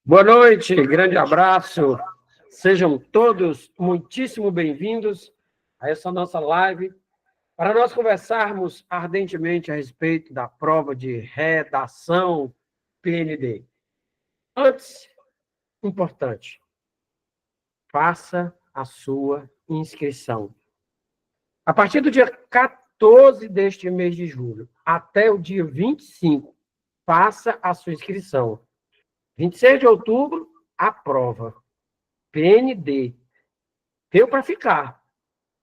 Boa noite, grande abraço. Sejam todos muitíssimo bem-vindos a essa nossa live para nós conversarmos ardentemente a respeito da prova de redação PND. Antes, importante, faça a sua inscrição. A partir do dia 14 deste mês de julho até o dia 25, faça a sua inscrição. 26 de outubro, a prova. PND. Veio para ficar.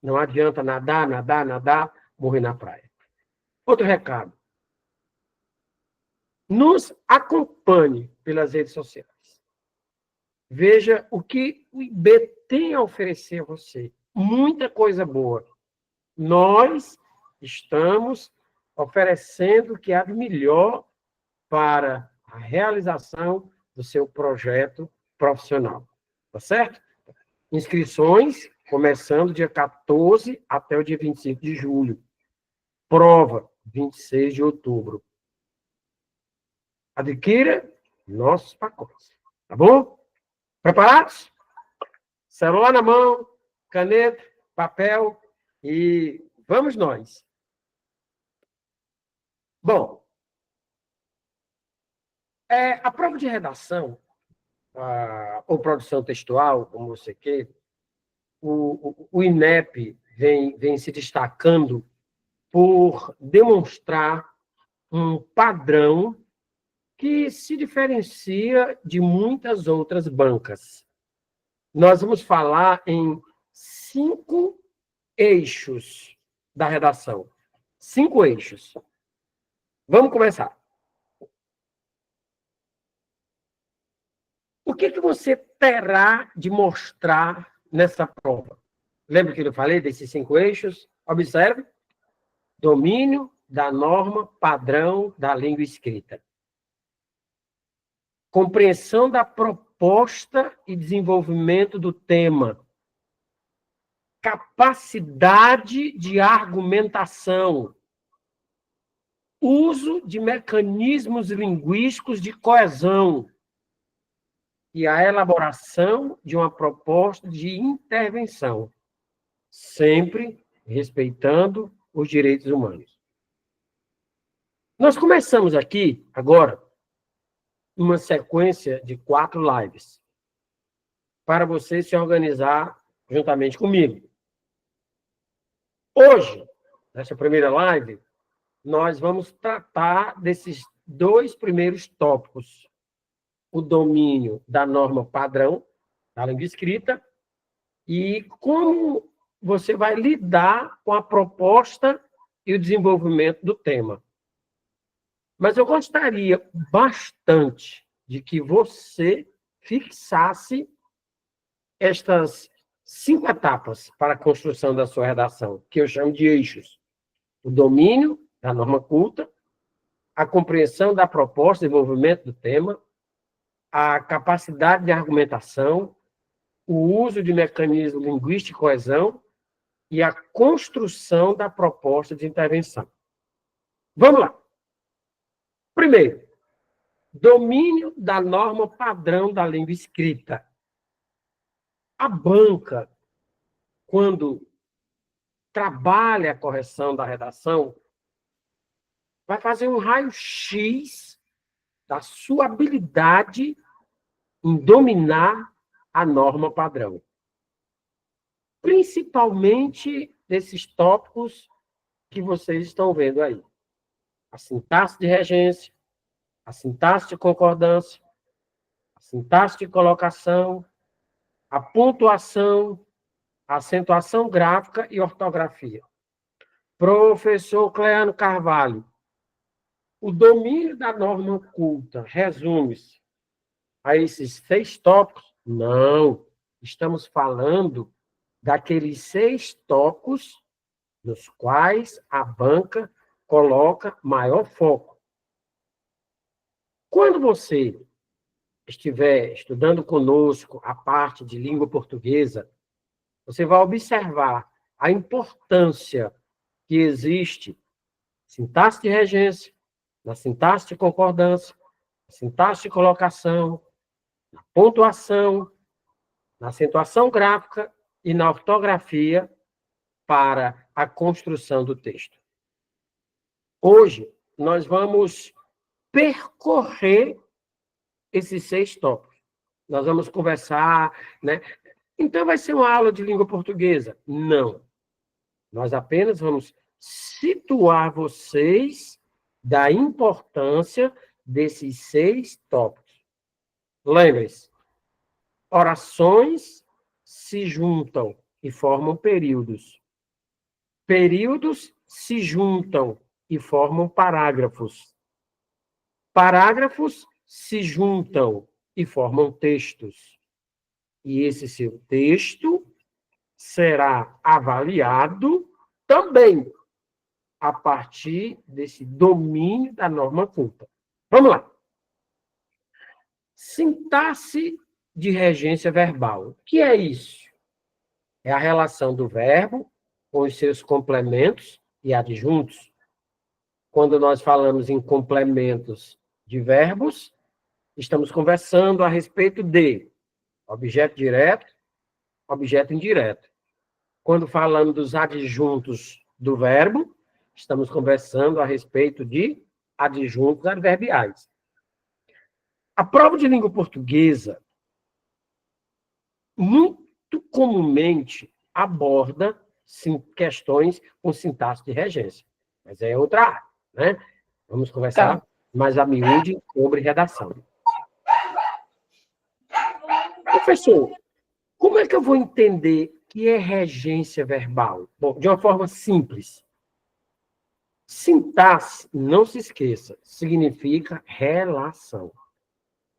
Não adianta nadar, morrer na praia. Outro recado. Nos acompanhe pelas redes sociais. Veja o que o IB tem a oferecer a você. Muita coisa boa. Nós estamos oferecendo o que há de melhor para a realização do seu projeto profissional. Tá certo? Inscrições começando dia 14 até o dia 25 de julho. Prova, 26 de outubro. Adquira nossos pacotes. Tá bom? Preparados? Celular na mão, caneta, papel e vamos nós. Bom, a prova de redação, ou produção textual, como você quer, o INEP vem se destacando por demonstrar um padrão que se diferencia de muitas outras bancas. Nós vamos falar em 5 eixos da redação. 5 eixos. Vamos começar. O que você terá de mostrar nessa prova? Lembra que eu falei desses 5 eixos? Observe. Domínio da norma padrão da língua escrita. Compreensão da proposta e desenvolvimento do tema. Capacidade de argumentação. Uso de mecanismos linguísticos de coesão. E a elaboração de uma proposta de intervenção, sempre respeitando os direitos humanos. Nós começamos aqui, agora, uma sequência de 4 lives, para você se organizar juntamente comigo. Hoje, nessa primeira live, nós vamos tratar desses 2 primeiros tópicos. O domínio da norma padrão da língua escrita e como você vai lidar com a proposta e o desenvolvimento do tema. Mas eu gostaria bastante de que você fixasse estas 5 etapas para a construção da sua redação, que eu chamo de eixos. O domínio da norma culta, a compreensão da proposta e desenvolvimento do tema, a capacidade de argumentação, o uso de mecanismos linguísticos de coesão e a construção da proposta de intervenção. Vamos lá. Primeiro, domínio da norma padrão da língua escrita. A banca, quando trabalha a correção da redação, vai fazer um raio-x da sua habilidade em dominar a norma padrão. Principalmente nesses tópicos que vocês estão vendo aí. A sintaxe de regência, a sintaxe de concordância, a sintaxe de colocação, a pontuação, a acentuação gráfica e ortografia. Professor Cleano Carvalho, o domínio da norma culta resume-se a esses 6 tópicos? Não. Estamos falando daqueles 6 tópicos nos quais a banca coloca maior foco. Quando você estiver estudando conosco a parte de língua portuguesa, você vai observar a importância que existe sintaxe de regência, na sintaxe de concordância, sintaxe de colocação, na pontuação, na acentuação gráfica e na ortografia para a construção do texto. Hoje, nós vamos percorrer esses 6 tópicos. Nós vamos conversar, né? Então, vai ser uma aula de língua portuguesa? Não. Nós apenas vamos situar vocês da importância desses 6 tópicos. Lembre-se, orações se juntam e formam períodos. Períodos se juntam e formam parágrafos. Parágrafos se juntam e formam textos. E esse seu texto será avaliado também a partir desse domínio da norma culta. Vamos lá. Sintaxe de regência verbal. O que é isso? É a relação do verbo com os seus complementos e adjuntos. Quando nós falamos em complementos de verbos, estamos conversando a respeito de objeto direto, objeto indireto. Quando falamos dos adjuntos do verbo, estamos conversando a respeito de adjuntos adverbiais. A prova de língua portuguesa, muito comumente, aborda questões com sintaxe de regência. Mas é outra área, né? Vamos conversar mais a miúde sobre redação. Professor, como é que eu vou entender que é regência verbal? Bom, de uma forma simples. Sintaxe, não se esqueça, significa relação.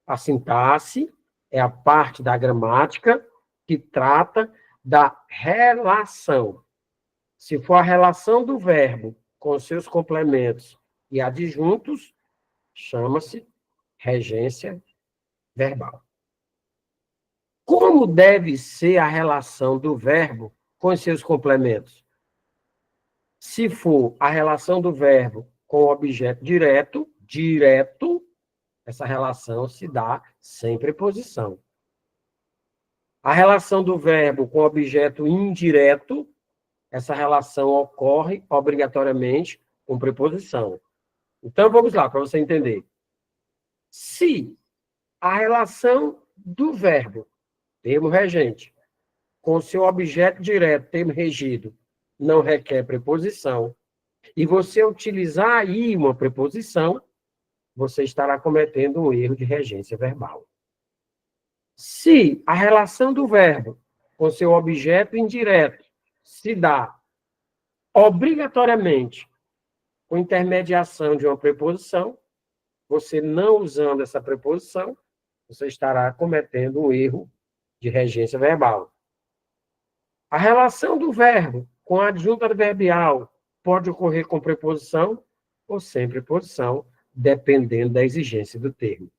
A sintaxe é a parte da gramática que trata da relação. Se for a relação do verbo com seus complementos e adjuntos, chama-se regência verbal. Como deve ser a relação do verbo com seus complementos? Se for a relação do verbo com o objeto direto, essa relação se dá sem preposição. A relação do verbo com o objeto indireto, essa relação ocorre obrigatoriamente com preposição. Então, vamos lá, para você entender. Se a relação do verbo, termo regente, com seu objeto direto, termo regido, não requer preposição, e você utilizar aí uma preposição, você estará cometendo um erro de regência verbal. Se a relação do verbo com seu objeto indireto se dá obrigatoriamente com intermediação de uma preposição, você não usando essa preposição, você estará cometendo um erro de regência verbal. A relação do verbo com a adjunto adverbial pode ocorrer com preposição ou sem preposição, dependendo da exigência do termo.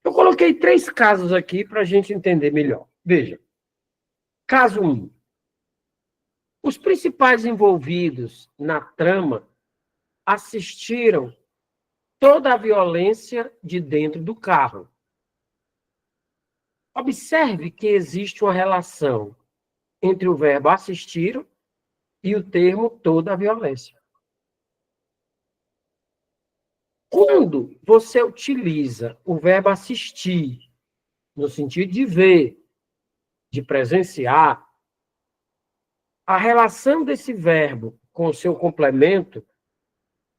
Eu coloquei 3 casos aqui para a gente entender melhor. Veja. Caso 1. Os principais envolvidos na trama assistiram toda a violência de dentro do carro. Observe que existe uma relação entre o verbo assistir e o termo toda a violência. Quando você utiliza o verbo assistir, no sentido de ver, de presenciar, a relação desse verbo com o seu complemento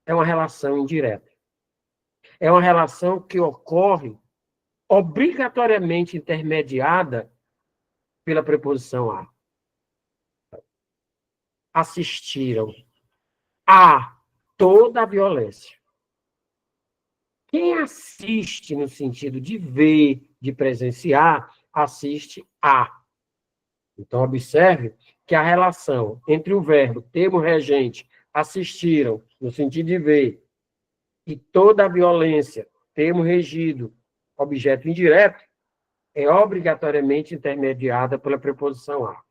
é uma relação indireta. É uma relação que ocorre obrigatoriamente intermediada pela preposição a. Assistiram a toda a violência. Quem assiste no sentido de ver, de presenciar, assiste a. Então, observe que a relação entre o verbo, termo regente, assistiram, no sentido de ver, e toda a violência, termo regido, objeto indireto, é obrigatoriamente intermediada pela preposição a.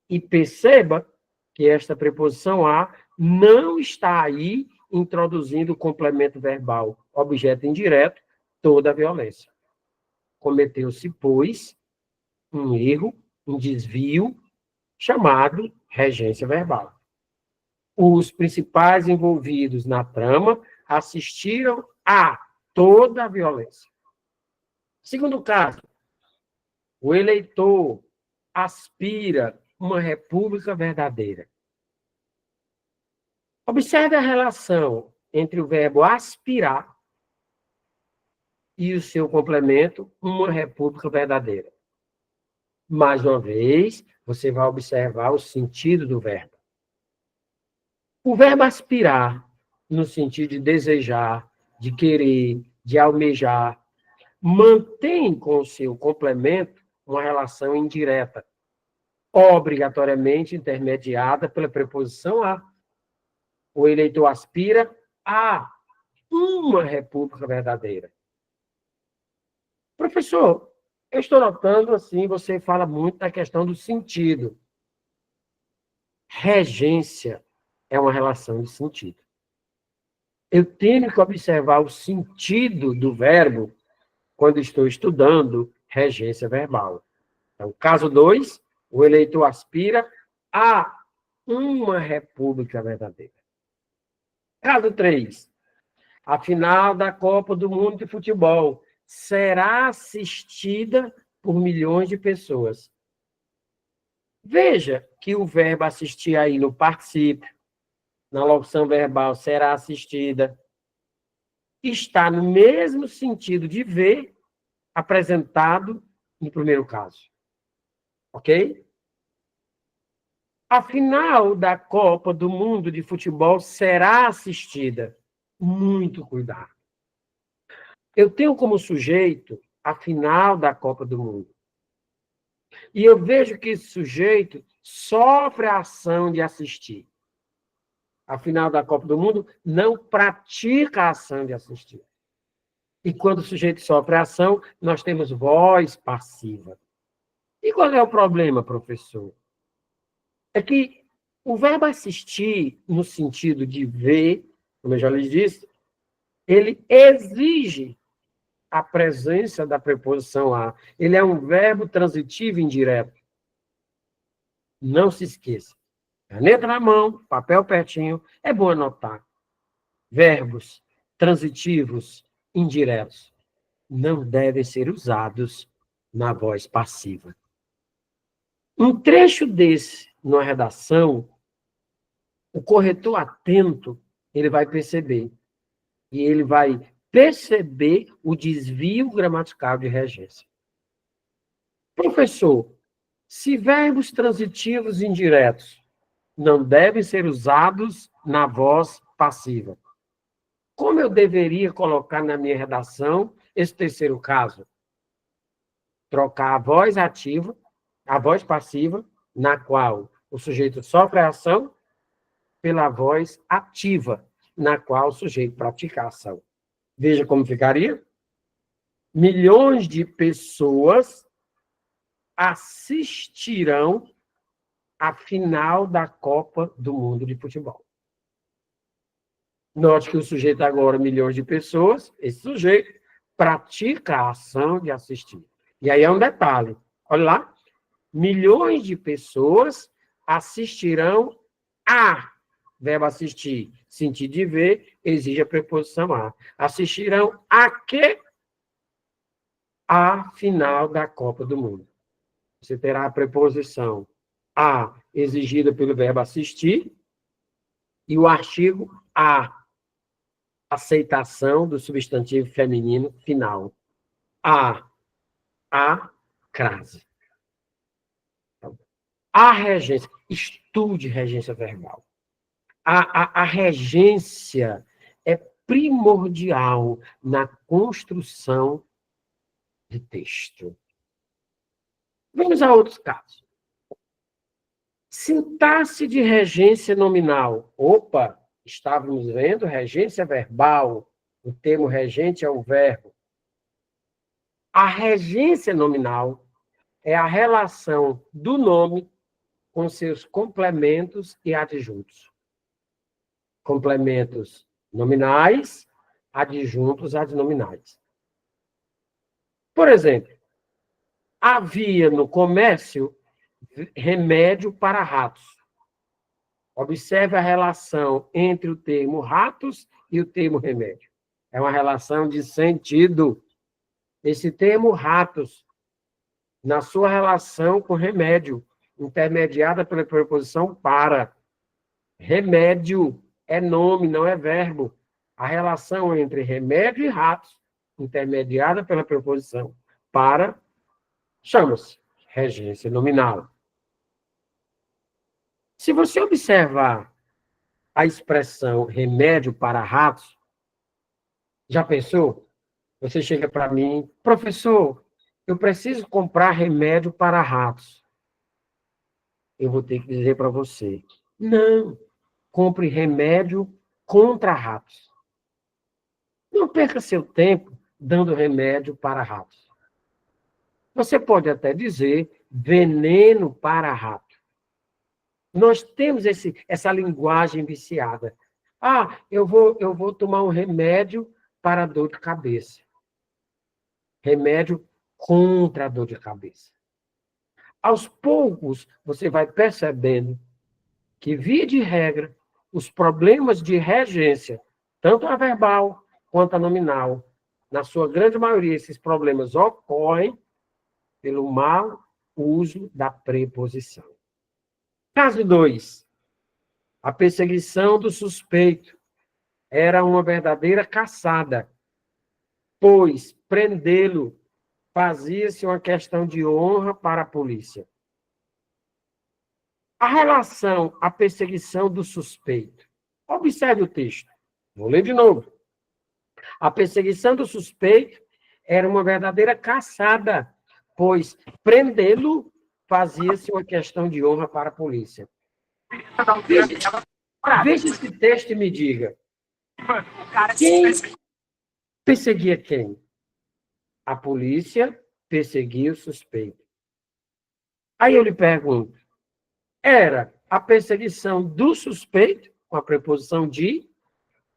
E perceba que esta preposição a não está aí introduzindo o complemento verbal, objeto indireto, toda a violência. cometeu-se, pois, um erro, um desvio, chamado regência verbal. Os principais envolvidos na trama assistiram a toda a violência. Segundo caso, o eleitor aspira uma república verdadeira. Observe a relação entre o verbo aspirar e o seu complemento, uma república verdadeira. Mais uma vez, você vai observar o sentido do verbo. O verbo aspirar, no sentido de desejar, de querer, de almejar, mantém com o seu complemento uma relação indireta, obrigatoriamente intermediada pela preposição a. O eleitor aspira a uma república verdadeira. Professor, eu estou notando, assim, você fala muito da questão do sentido. Regência é uma relação de sentido. Eu tenho que observar o sentido do verbo quando estou estudando regência verbal. Então, caso 2, o eleitor aspira a uma república verdadeira. Caso 3, a final da Copa do Mundo de Futebol será assistida por milhões de pessoas. Veja que o verbo assistir aí no particípio, na locução verbal será assistida, está no mesmo sentido de ver apresentado no primeiro caso. Ok? A final da Copa do Mundo de Futebol será assistida. Muito cuidado. Eu tenho como sujeito a final da Copa do Mundo. E eu vejo que esse sujeito sofre a ação de assistir. A final da Copa do Mundo não pratica a ação de assistir. E quando o sujeito sofre a ação, nós temos voz passiva. E qual é o problema, professor? É que o verbo assistir, no sentido de ver, como eu já lhes disse, ele exige a presença da preposição a. Ele é um verbo transitivo indireto. Não se esqueça. Caneta na mão, papel pertinho, é bom anotar. Verbos transitivos indiretos não devem ser usados na voz passiva. Um trecho desse, na redação, o corretor atento, ele vai perceber. E ele vai perceber o desvio gramatical de regência. Professor, se verbos transitivos indiretos não devem ser usados na voz passiva, como eu deveria colocar na minha redação esse terceiro caso? Trocar a voz ativa, a voz passiva, na qual o sujeito sofre a ação, pela voz ativa, na qual o sujeito pratica a ação. Veja como ficaria. Milhões de pessoas assistirão à final da Copa do Mundo de Futebol. Note que o sujeito agora, milhões de pessoas, esse sujeito pratica a ação de assistir. E aí é um detalhe. Olha lá. Milhões de pessoas assistirão a. Verbo assistir, sentido de ver, exige a preposição a. Assistirão a quê? A final da Copa do Mundo. Você terá a preposição a, exigida pelo verbo assistir, e o artigo a, aceitação do substantivo feminino final. A crase. A regência, estude regência verbal. A regência é primordial na construção de texto. Vamos a outros casos. Sintaxe de regência nominal. Opa, estávamos vendo regência verbal. O termo regente é o verbo. A regência nominal é a relação do nome com seus complementos e adjuntos. Complementos nominais, adjuntos adnominais. Por exemplo, havia no comércio remédio para ratos. Observe a relação entre o termo ratos e o termo remédio. É uma relação de sentido. Esse termo ratos, na sua relação com remédio, intermediada pela preposição para. Remédio é nome, não é verbo. A relação entre remédio e ratos, intermediada pela preposição para, chama-se regência nominal. Se você observar a expressão remédio para ratos, já pensou? Você chega para mim, professor, eu preciso comprar remédio para ratos. Eu vou ter que dizer para você, não, compre remédio contra ratos. Não perca seu tempo dando remédio para ratos. Você pode até dizer veneno para rato. Nós temos essa linguagem viciada. Ah, eu vou tomar um remédio para dor de cabeça. Remédio contra a dor de cabeça. Aos poucos, você vai percebendo que, via de regra, os problemas de regência, tanto a verbal quanto a nominal, na sua grande maioria, esses problemas ocorrem pelo mau uso da preposição. Caso 2. A perseguição do suspeito era uma verdadeira caçada, pois prendê-lo fazia-se uma questão de honra para a polícia. A relação à perseguição do suspeito. Observe o texto. Vou ler de novo. A perseguição do suspeito era uma verdadeira caçada, pois prendê-lo fazia-se uma questão de honra para a polícia. Veja esse texto e me diga. Quem perseguia quem? A polícia perseguia o suspeito. Aí eu lhe pergunto, era a perseguição do suspeito, com a preposição de,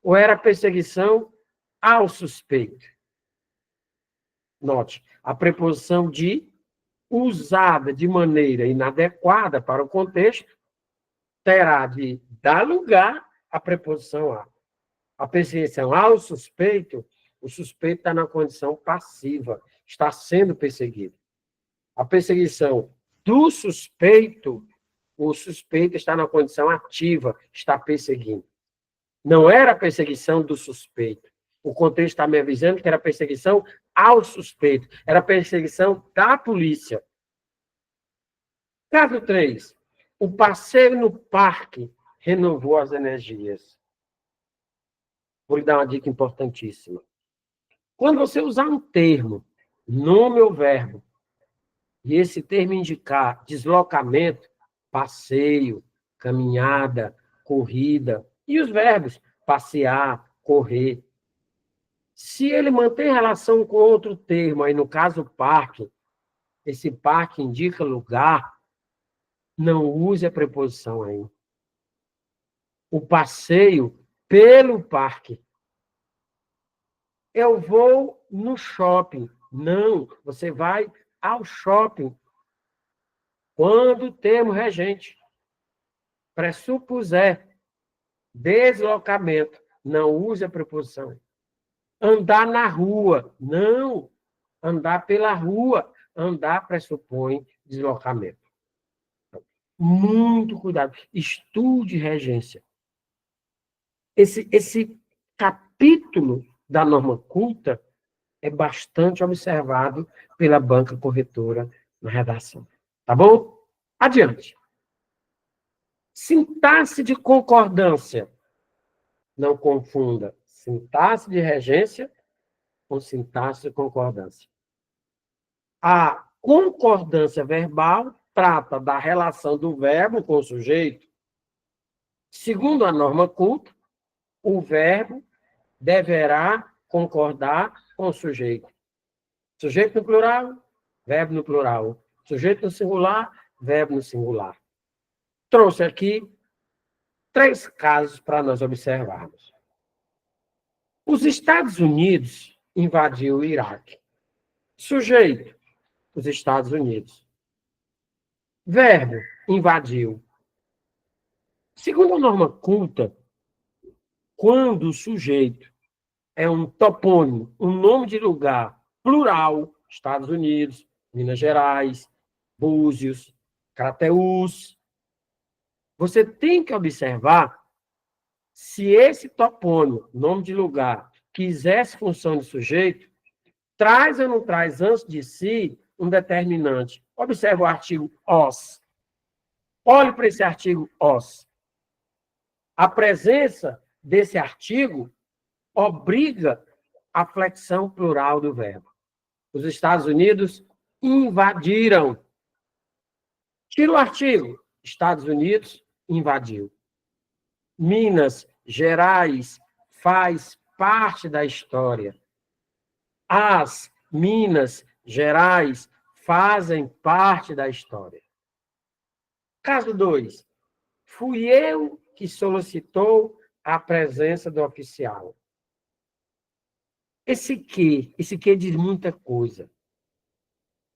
ou era a perseguição ao suspeito? Note, a preposição de, usada de maneira inadequada para o contexto, terá de dar lugar à preposição a. A perseguição ao suspeito, o suspeito está na condição passiva, está sendo perseguido. A perseguição do suspeito, o suspeito está na condição ativa, está perseguindo. Não era a perseguição do suspeito. O contexto está me avisando que era a perseguição ao suspeito, era a perseguição da polícia. Caso 3. O passeio no parque renovou as energias. Vou lhe dar uma dica importantíssima. Quando você usar um termo, nome ou verbo, e esse termo indicar deslocamento, passeio, caminhada, corrida, e os verbos passear, correr. Se ele mantém relação com outro termo, aí no caso parque, esse parque indica lugar, não use a preposição aí. O passeio pelo parque. Eu vou no shopping. Não, você vai ao shopping. Quando o termo regente pressupuser deslocamento, não use a preposição. Andar na rua. Não. Andar pela rua. Andar pressupõe deslocamento. Muito cuidado. Estude regência. Esse capítulo da norma culta é bastante observado pela banca corretora na redação. Tá bom? Adiante. Sintaxe de concordância. Não confunda sintaxe de regência com sintaxe de concordância. A concordância verbal trata da relação do verbo com o sujeito. Segundo a norma culta, o verbo deverá concordar com o sujeito. Sujeito no plural, verbo no plural. Sujeito no singular, verbo no singular. Trouxe aqui 3 casos para nós observarmos. Os Estados Unidos invadiu o Iraque. Sujeito, os Estados Unidos. Verbo, invadiu. Segundo a norma culta, quando o sujeito é um topônimo, um nome de lugar plural, Estados Unidos, Minas Gerais, Búzios, Crateús, você tem que observar se esse topônimo, nome de lugar, que exerce função de sujeito, traz ou não traz antes de si um determinante. Observe o artigo os. Olhe para esse artigo os. A presença desse artigo obriga a flexão plural do verbo. Os Estados Unidos invadiram. Tira o artigo. Estados Unidos invadiu. Minas Gerais faz parte da história. As Minas Gerais fazem parte da história. Caso 2. Fui eu que solicitou a presença do oficial. Esse que diz muita coisa.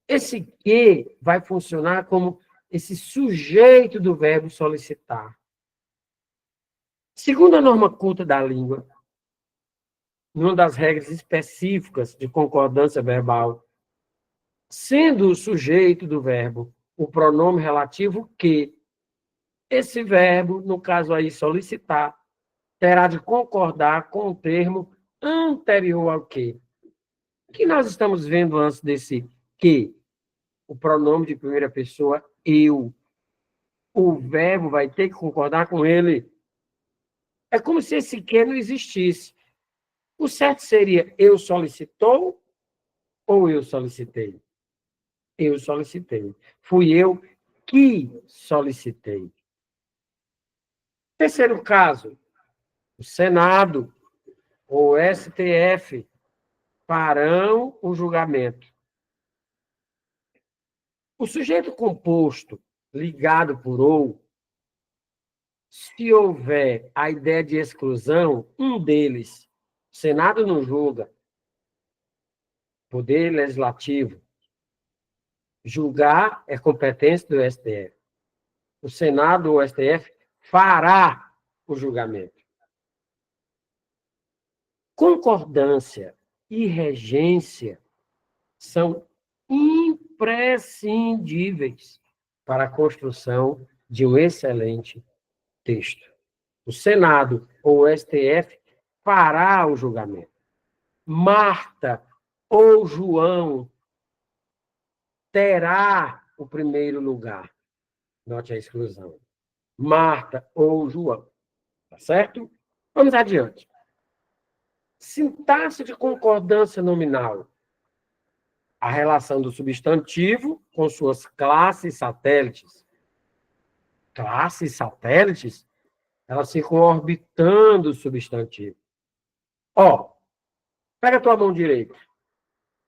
Esse que vai funcionar como esse sujeito do verbo solicitar. Segundo a norma culta da língua, numa das regras específicas de concordância verbal, sendo o sujeito do verbo o pronome relativo que, esse verbo, no caso aí solicitar, terá de concordar com o termo anterior ao que. O que nós estamos vendo antes desse que? O pronome de primeira pessoa, eu. O verbo vai ter que concordar com ele. É como se esse que não existisse. O certo seria eu solicitou ou eu solicitei? Eu solicitei. Fui eu que solicitei. Terceiro caso, o Senado ou o STF farão o julgamento. O sujeito composto ligado por ou, se houver a ideia de exclusão, um deles, o Senado não julga, Poder Legislativo, julgar é competência do STF. O Senado ou o STF fará o julgamento. Concordância e regência são imprescindíveis para a construção de um excelente texto. O Senado ou o STF fará o julgamento. Marta ou João terá o primeiro lugar. Note a exclusão. Marta ou João. Tá certo? Vamos adiante. Sintaxe de concordância nominal. A relação do substantivo com suas classes satélites. Classes satélites, elas ficam orbitando o substantivo. Ó, pega a tua mão direita.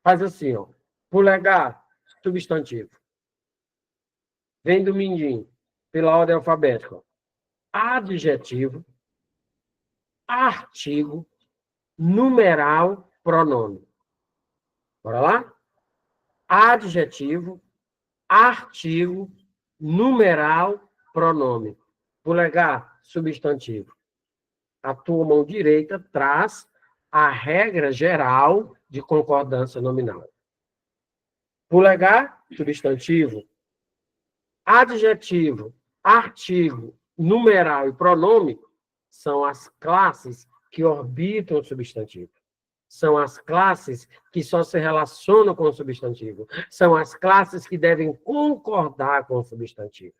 Faz assim, ó. Polegar, substantivo. Vem do mindinho, pela ordem alfabética. Ó. Adjetivo, artigo, numeral, pronome. Bora lá? Adjetivo, artigo, numeral, pronome. Polegar, substantivo. A tua mão direita traz a regra geral de concordância nominal. Polegar, substantivo. Adjetivo, artigo, numeral e pronome são as classes que orbitam o substantivo. São as classes que só se relacionam com o substantivo. São as classes que devem concordar com o substantivo.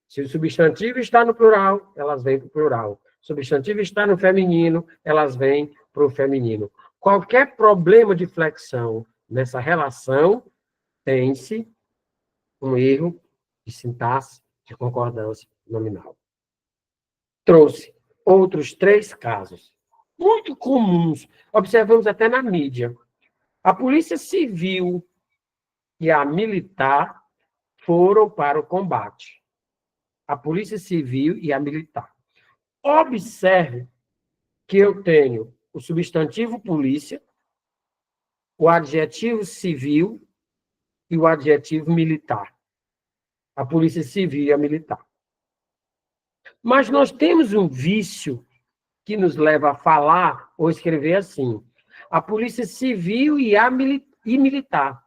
Se o substantivo está no plural, elas vêm para o plural. Se o substantivo está no feminino, elas vêm para o feminino. Qualquer problema de flexão nessa relação, tem-se um erro de sintaxe, de concordância nominal. Trouxe outros 3 casos, muito comuns, observamos até na mídia. A Polícia Civil e a Militar foram para o combate. A Polícia Civil e a Militar. Observe que eu tenho o substantivo polícia, o adjetivo civil e o adjetivo militar. A polícia civil e a militar. Mas nós temos um vício que nos leva a falar ou escrever assim: a polícia civil e militar.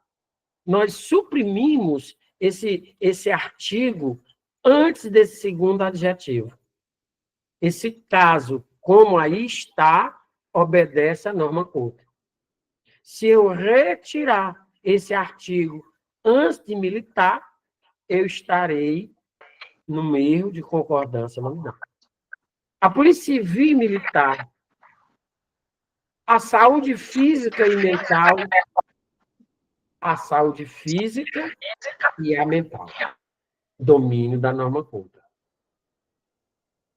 Nós suprimimos esse artigo antes desse segundo adjetivo. Esse caso, como aí está, obedece à norma culta. Se eu retirar esse artigo antes de militar, eu estarei no erro de concordância nominal. A polícia civil e militar, a saúde física e mental, a saúde física e a mental, domínio da norma culta.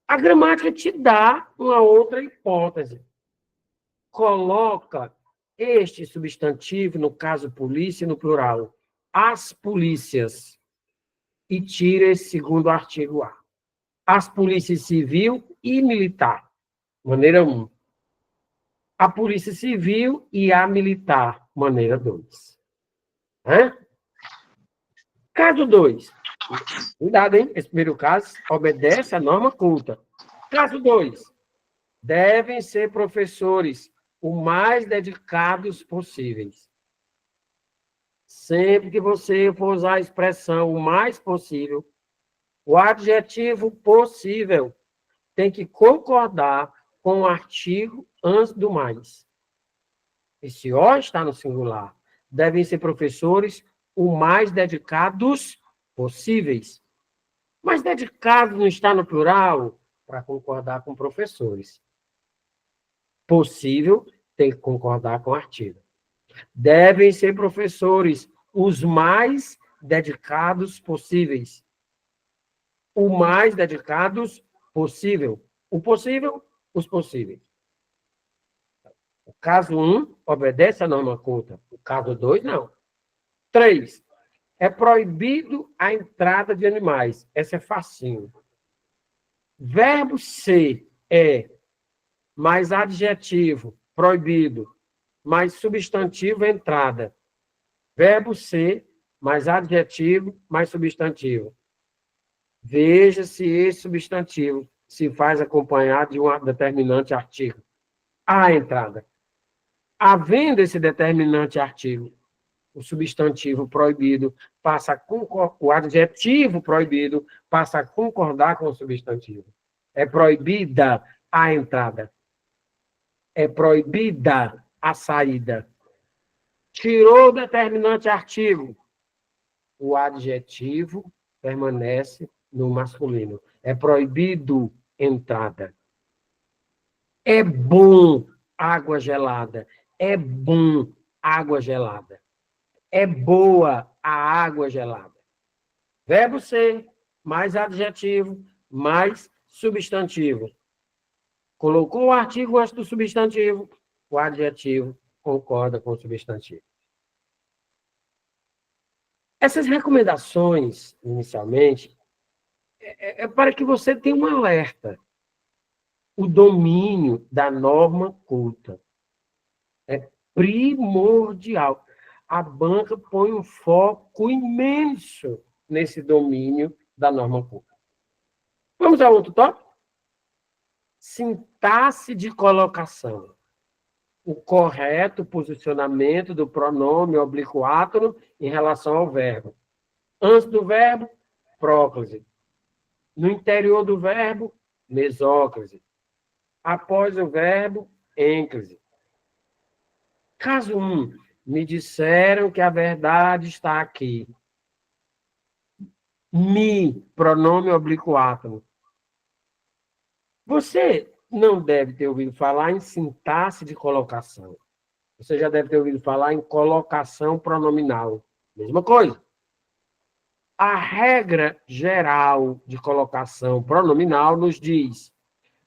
A gramática te dá uma outra hipótese. Coloca este substantivo, no caso polícia, no plural, as polícias, e tira esse segundo artigo A. As polícias civil e militar, maneira 1. A polícia civil e a militar, maneira 2. Caso 2. Cuidado, hein? Esse primeiro caso obedece à norma culta. Caso 2. Devem ser professores o mais dedicados possíveis. Sempre que você for usar a expressão o mais possível, o adjetivo possível tem que concordar com o artigo antes do mais. Esse O está no singular. Devem ser professores o mais dedicados possíveis. Mas dedicado não está no plural para concordar com professores. Possível tem que concordar com o artigo. Devem ser professores os mais dedicados possíveis. O mais dedicados possível. O possível, os possíveis. O caso 1 obedece à norma culta. O caso 2, não. 3. É proibido a entrada de animais. Essa é facinho. Verbo ser é mais adjetivo, proibido, mais substantivo, entrada. Verbo ser mais adjetivo, mais substantivo. Veja se esse substantivo se faz acompanhar de um determinante artigo. A entrada. Havendo esse determinante artigo, o substantivo proibido passa a o adjetivo proibido passa a concordar com o substantivo. É proibida a entrada. É proibida a saída. Tirou o determinante artigo. O adjetivo permanece no masculino. É proibido entrada. É bom água gelada. É bom água gelada. É boa a água gelada. Verbo ser, mais adjetivo, mais substantivo. Colocou o artigo antes do substantivo, o adjetivo concorda com o substantivo. Essas recomendações, inicialmente, é para que você tenha um alerta. O domínio da norma culta é primordial. A banca põe um foco imenso nesse domínio da norma culta. Vamos ao outro tópico? Sintaxe de colocação. O correto posicionamento do pronome oblíquo átono em relação ao verbo. Antes do verbo, próclise. No interior do verbo, mesóclise. Após o verbo, ênclise. Caso 1. Me disseram que a verdade está aqui. Me, pronome oblíquo átono. Você não deve ter ouvido falar em sintaxe de colocação. Você já deve ter ouvido falar em colocação pronominal. Mesma coisa. A regra geral de colocação pronominal nos diz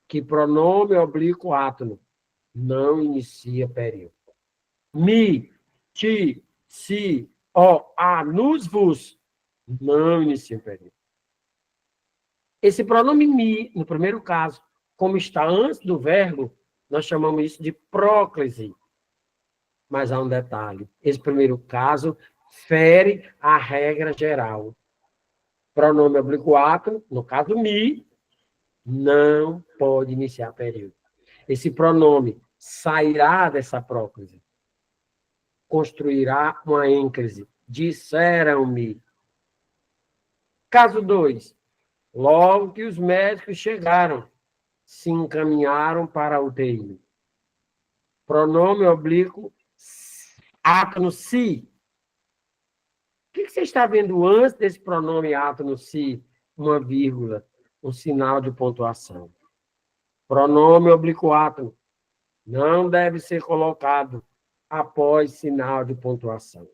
que pronome oblíquo átono não inicia período. Me, ti, si, ó, a, nos, vos não inicia período. Esse pronome me, no primeiro caso, como está antes do verbo, nós chamamos isso de próclise. mas há um detalhe. Esse primeiro caso fere a regra geral. Pronome oblíquo átono, no caso me, não pode iniciar período. Esse pronome sairá dessa próclise, construirá uma ênclise. Disseram-me. Caso 2. Logo que os médicos chegaram, se encaminharam para a UTI. Pronome oblíquo átono si. O que você está vendo antes desse pronome átono si? Uma vírgula, um sinal de pontuação. Pronome oblíquo átono não deve ser colocado após sinal de pontuação.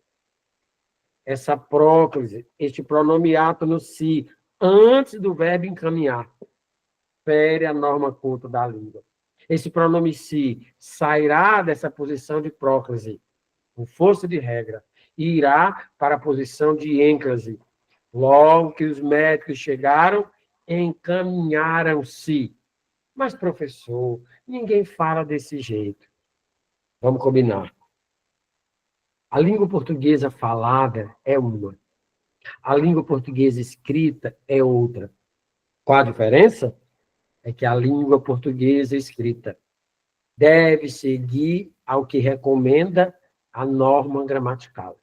Essa próclise, este pronome átono si, antes do verbo encaminhar, fere a norma culta da língua. Esse pronome si sairá dessa posição de próclise, com força de regra, e irá para a posição de ênclase. Logo que os médicos chegaram, encaminharam-se. Mas, professor, ninguém fala desse jeito. Vamos combinar. A língua portuguesa falada é uma. A língua portuguesa escrita é outra. Qual a diferença? É que a língua portuguesa escrita deve seguir ao que recomenda a norma gramatical.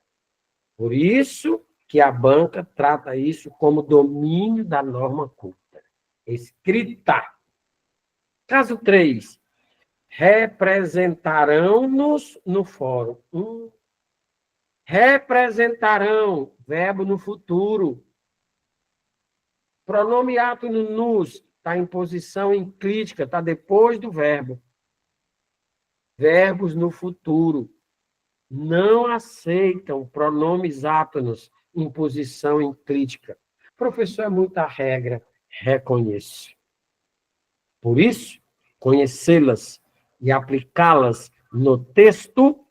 Por isso que a banca trata isso como domínio da norma culta. Escrita. Caso 3. Representarão-nos no fórum. Representarão, verbo no futuro. Pronome átono nos, está em posição enclítica, está depois do verbo. Verbos no futuro. Não aceitam pronomes átonos em posição enclítica. Professor, é muita regra. Reconheço. Por isso, conhecê-las e aplicá-las no texto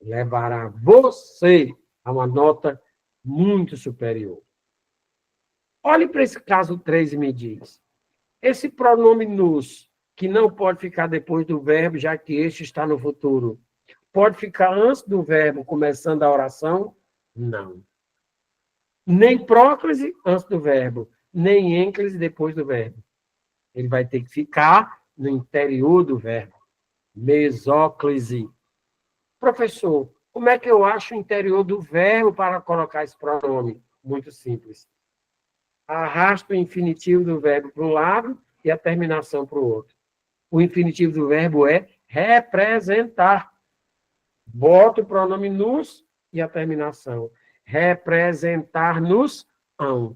levará você a uma nota muito superior. Olhe para esse caso 3 e me diz. Esse pronome nos, que não pode ficar depois do verbo, já que este está no futuro, pode ficar antes do verbo, começando a oração? Não. Nem próclise antes do verbo, nem ênclise depois do verbo. Ele vai ter que ficar no interior do verbo. Mesóclise. Professor, como é que eu acho o interior do verbo para colocar esse pronome? Muito simples. Arrasta o infinitivo do verbo para um lado e a terminação para o outro. O infinitivo do verbo é representar. Bota o pronome nos e a terminação. Representar-nos-ão.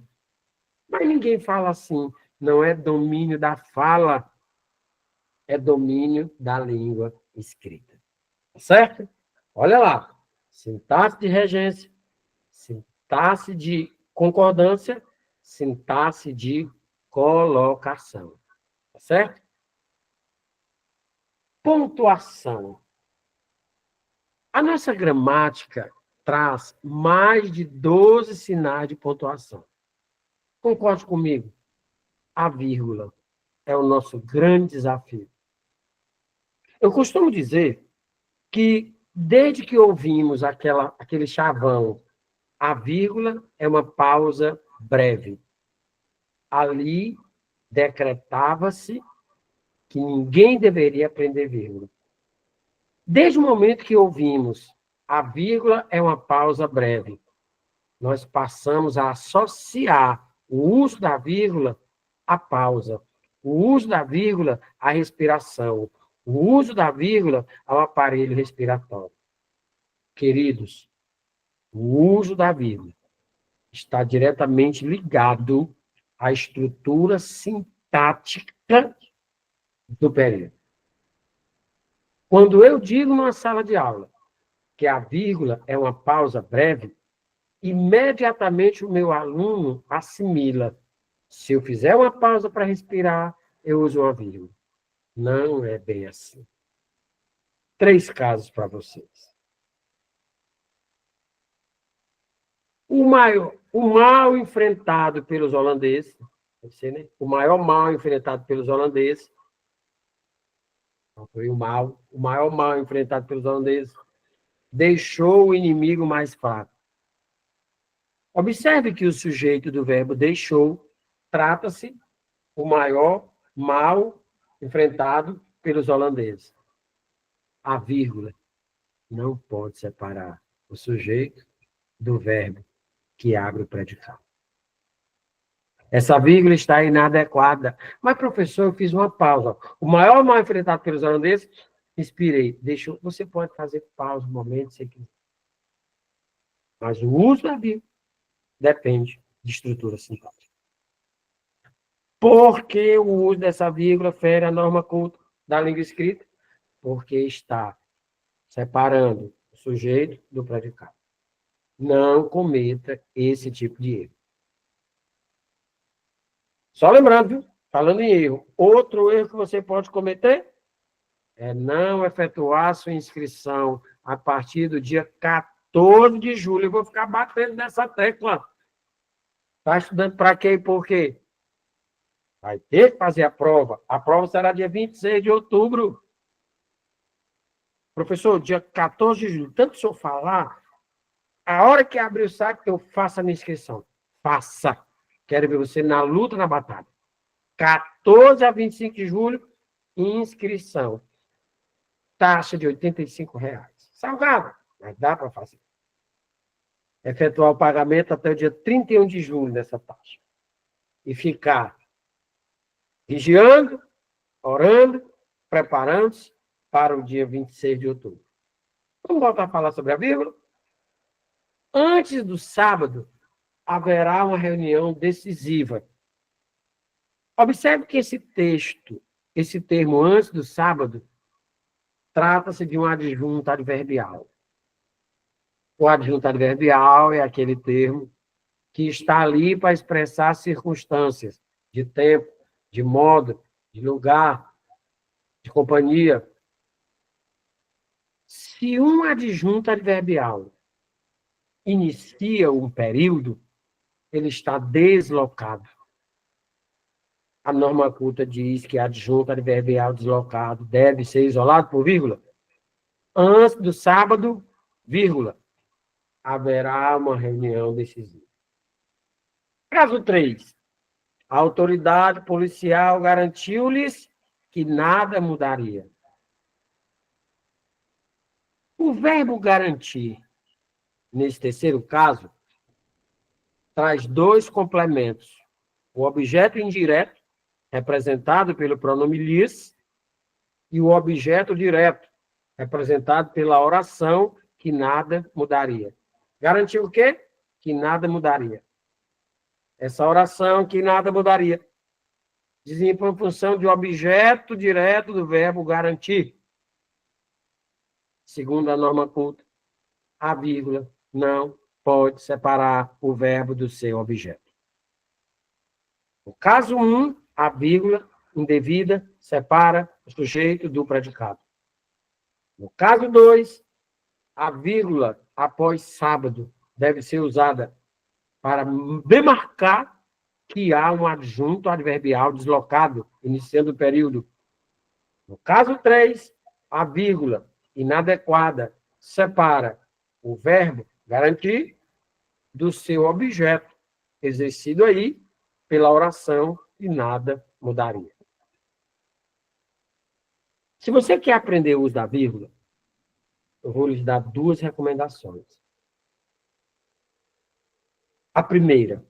Mas ninguém fala assim. Não é domínio da fala, é domínio da língua escrita. Certo? Olha lá. Sintaxe de regência, sintaxe de concordância, sintaxe de colocação. Certo? Pontuação. A nossa gramática traz mais de 12 sinais de pontuação. Concorde comigo? A vírgula é o nosso grande desafio. Eu costumo dizer que, desde que ouvimos aquele chavão, a vírgula é uma pausa breve. Ali decretava-se que ninguém deveria aprender vírgula. Desde o momento que ouvimos a vírgula é uma pausa breve, nós passamos a associar o uso da vírgula à pausa, o uso da vírgula à respiração, o uso da vírgula ao aparelho respiratório. Queridos, o uso da vírgula está diretamente ligado à estrutura sintática do período. Quando eu digo numa sala de aula que a vírgula é uma pausa breve, imediatamente o meu aluno assimila. Se eu fizer uma pausa para respirar, eu uso uma vírgula. Não é bem assim. 3 casos para vocês. O mal enfrentado pelos holandeses, deve ser, né? O maior mal enfrentado pelos holandeses Então, foi o maior mal enfrentado pelos holandeses, deixou o inimigo mais fraco. Observe que o sujeito do verbo deixou trata-se o maior mal enfrentado pelos holandeses. A vírgula não pode separar o sujeito do verbo que abre o predicado. Essa vírgula está inadequada. Mas, professor, eu fiz uma pausa. O maior mal enfrentado pelos holandeses, inspirei. Deixou. Você pode fazer pausa no momento, se quiser. Mas o uso da vírgula depende de estrutura sintática. Por que o uso dessa vírgula fere a norma culta da língua escrita? Porque está separando o sujeito do predicado. Não cometa esse tipo de erro. Só lembrando, viu? Falando em erro, outro erro que você pode cometer é não efetuar sua inscrição a partir do dia 14 de julho. Eu vou ficar batendo nessa tecla. Está estudando para quê e por quê? Vai ter que fazer a prova. A prova será dia 26 de outubro. Professor, dia 14 de julho. Tanto se eu falar, a hora que abrir o site, eu faço a minha inscrição. Faça. Quero ver você na luta, na batalha. 14 a 25 de julho, inscrição. Taxa de R$ 85. Salgado, mas dá para fazer. Efetuar o pagamento até o dia 31 de julho dessa taxa. E ficar vigiando, orando, preparando-se para o dia 26 de outubro. Vamos voltar a falar sobre a vírgula? Antes do sábado, haverá uma reunião decisiva. Observe que esse texto, esse termo antes do sábado, trata-se de um adjunto adverbial. O adjunto adverbial é aquele termo que está ali para expressar circunstâncias de tempo, de modo, de lugar, de companhia. Se um adjunto adverbial inicia um período, ele está deslocado. A norma culta diz que adjunto adverbial deslocado deve ser isolado por vírgula. Antes do sábado, vírgula, haverá uma reunião decisiva. Caso 3. A autoridade policial garantiu-lhes que nada mudaria. O verbo garantir, nesse terceiro caso, traz dois complementos. O objeto indireto, representado pelo pronome lhes, e o objeto direto, representado pela oração, que nada mudaria. Garantiu o quê? Que nada mudaria. Essa oração, que nada mudaria, desempenha a função de objeto direto do verbo garantir. Segundo a norma culta, a vírgula não pode separar o verbo do seu objeto. No caso 1, a vírgula indevida separa o sujeito do predicado. No caso 2, a vírgula após sábado deve ser usada para demarcar que há um adjunto adverbial deslocado, iniciando o período. No caso 3, a vírgula inadequada separa o verbo garantir do seu objeto, exercido aí pela oração, e nada mudaria. Se você quer aprender o uso da vírgula, eu vou lhes dar duas recomendações. A primeira,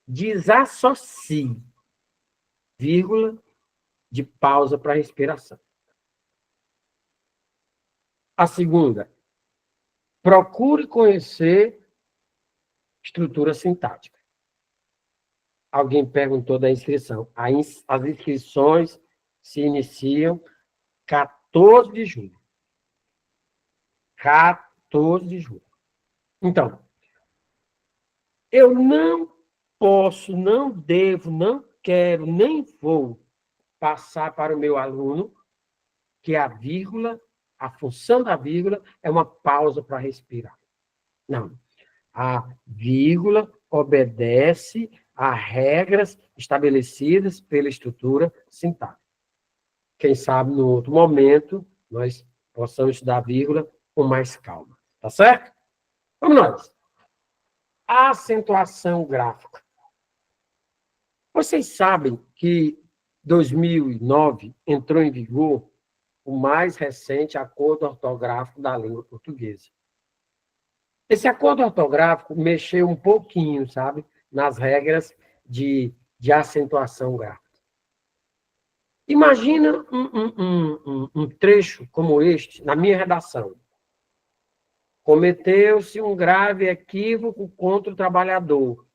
desassocie vírgula de pausa para respiração. A segunda, procure conhecer estrutura sintática. Alguém perguntou da inscrição. As inscrições se iniciam 14 de julho. 14 de julho. Então, eu não posso, não devo, não quero, nem vou passar para o meu aluno que a vírgula, a função da vírgula é uma pausa para respirar. Não. A vírgula obedece a regras estabelecidas pela estrutura sintática. quem sabe, no outro momento, nós possamos estudar a vírgula com mais calma. Tá certo? Vamos nós. Acentuação gráfica. Vocês sabem que 2009 entrou em vigor o mais recente acordo ortográfico da língua portuguesa. Esse acordo ortográfico mexeu um pouquinho, sabe, nas regras de acentuação gráfica. Imagina um trecho como este, na minha redação. Cometeu-se um grave equívoco contra o trabalhador,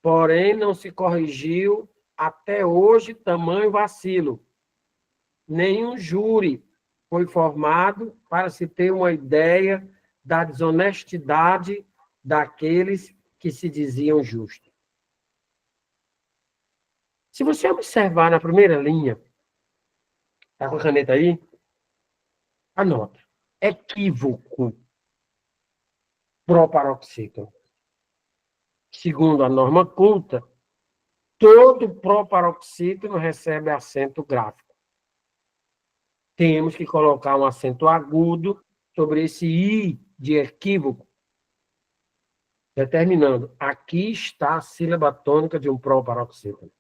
porém não se corrigiu até hoje tamanho vacilo. Nenhum júri foi formado para se ter uma ideia da desonestidade daqueles que se diziam justos. Se você observar na primeira linha, está com a caneta aí? Anota. Equívoco. Proparoxítono. Segundo a norma culta, todo proparoxítono recebe acento gráfico. Temos que colocar um acento agudo sobre esse I de equívoco, determinando, aqui está a sílaba tônica de um proparoxítono.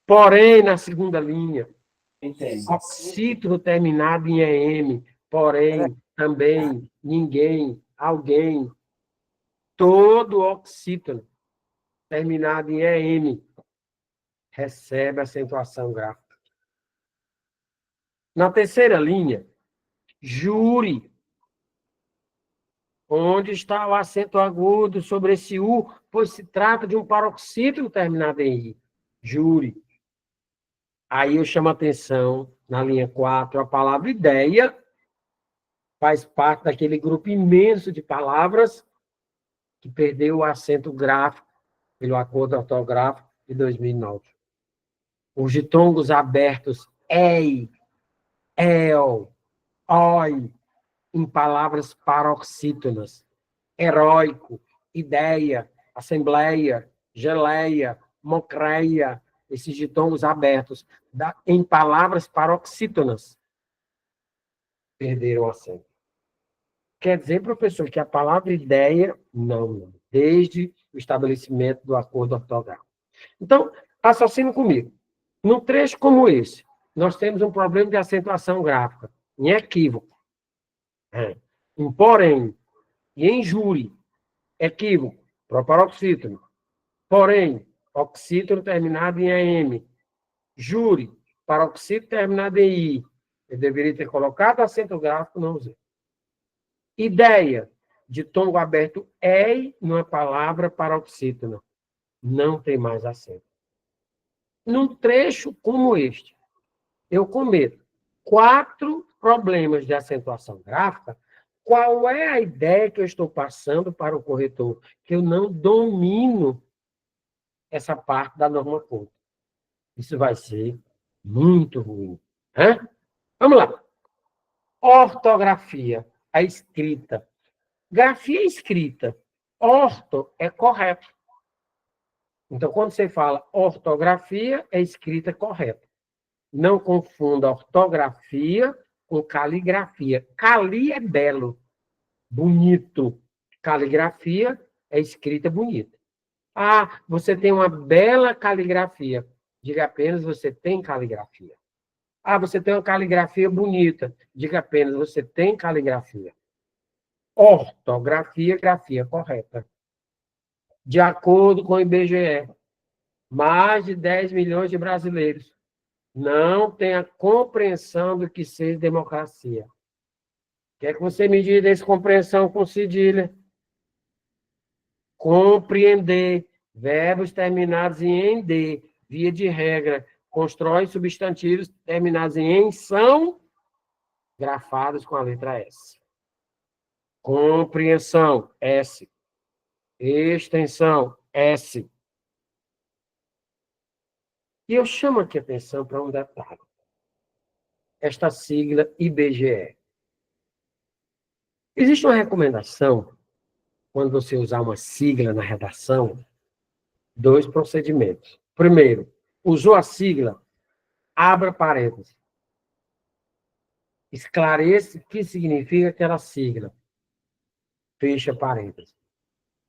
Porém, na segunda linha, oxítono terminado em EM, porém, também, ninguém, alguém, todo oxítono terminado em EM recebe acentuação gráfica. Na terceira linha, júri, onde está o acento agudo sobre esse U, pois se trata de um paroxítono terminado em I. Júri. Aí eu chamo a atenção, na linha 4, a palavra ideia faz parte daquele grupo imenso de palavras que perdeu o acento gráfico pelo acordo ortográfico de 2009. Os ditongos abertos ei, el, oi, em palavras paroxítonas, heróico, ideia, assembleia, geleia, mocreia, esses ditongos abertos, em palavras paroxítonas, perderam o acento. Quer dizer, professor, que a palavra ideia, não, desde o estabelecimento do acordo ortográfico. Então, raciocine comigo. Num trecho como esse, nós temos um problema de acentuação gráfica, em equívoco, em porém, e em júri, equívoco, proparoxítono, porém, oxítono terminado em AM, júri, paroxítono terminado em I. Eu deveria ter colocado acento gráfico, não usei. Ideia, de tom aberto EI, numa palavra paroxítona. Não tem mais acento. Num trecho como este, eu cometo 4 problemas de acentuação gráfica. Qual é a ideia que eu estou passando para o corretor? Que eu não domino essa parte da norma culta. Isso vai ser muito ruim. Vamos lá. Ortografia, a escrita. Grafia é escrita. Orto é correto. Então, quando você fala ortografia, é escrita correta. Não confunda ortografia com caligrafia. Cali é belo, bonito. Caligrafia é escrita bonita. Ah, você tem uma bela caligrafia. Diga apenas, você tem caligrafia. Ah, você tem uma caligrafia bonita. Diga apenas, você tem caligrafia. Ortografia, grafia correta. De acordo com o IBGE, mais de 10 milhões de brasileiros não têm a compreensão do que seja democracia. Quer que você me diga essa compreensão com cedilha? Compreender. Verbos terminados em ende, via de regra, constrói substantivos terminados em são, grafados com a letra S. Compreensão, S. Extensão, S. E eu chamo aqui a atenção para um detalhe. Esta sigla IBGE. Existe uma recomendação, quando você usar uma sigla na redação, 2 procedimentos. Primeiro, usou a sigla, abra parênteses. Esclareça o que significa aquela sigla. Fecha parênteses.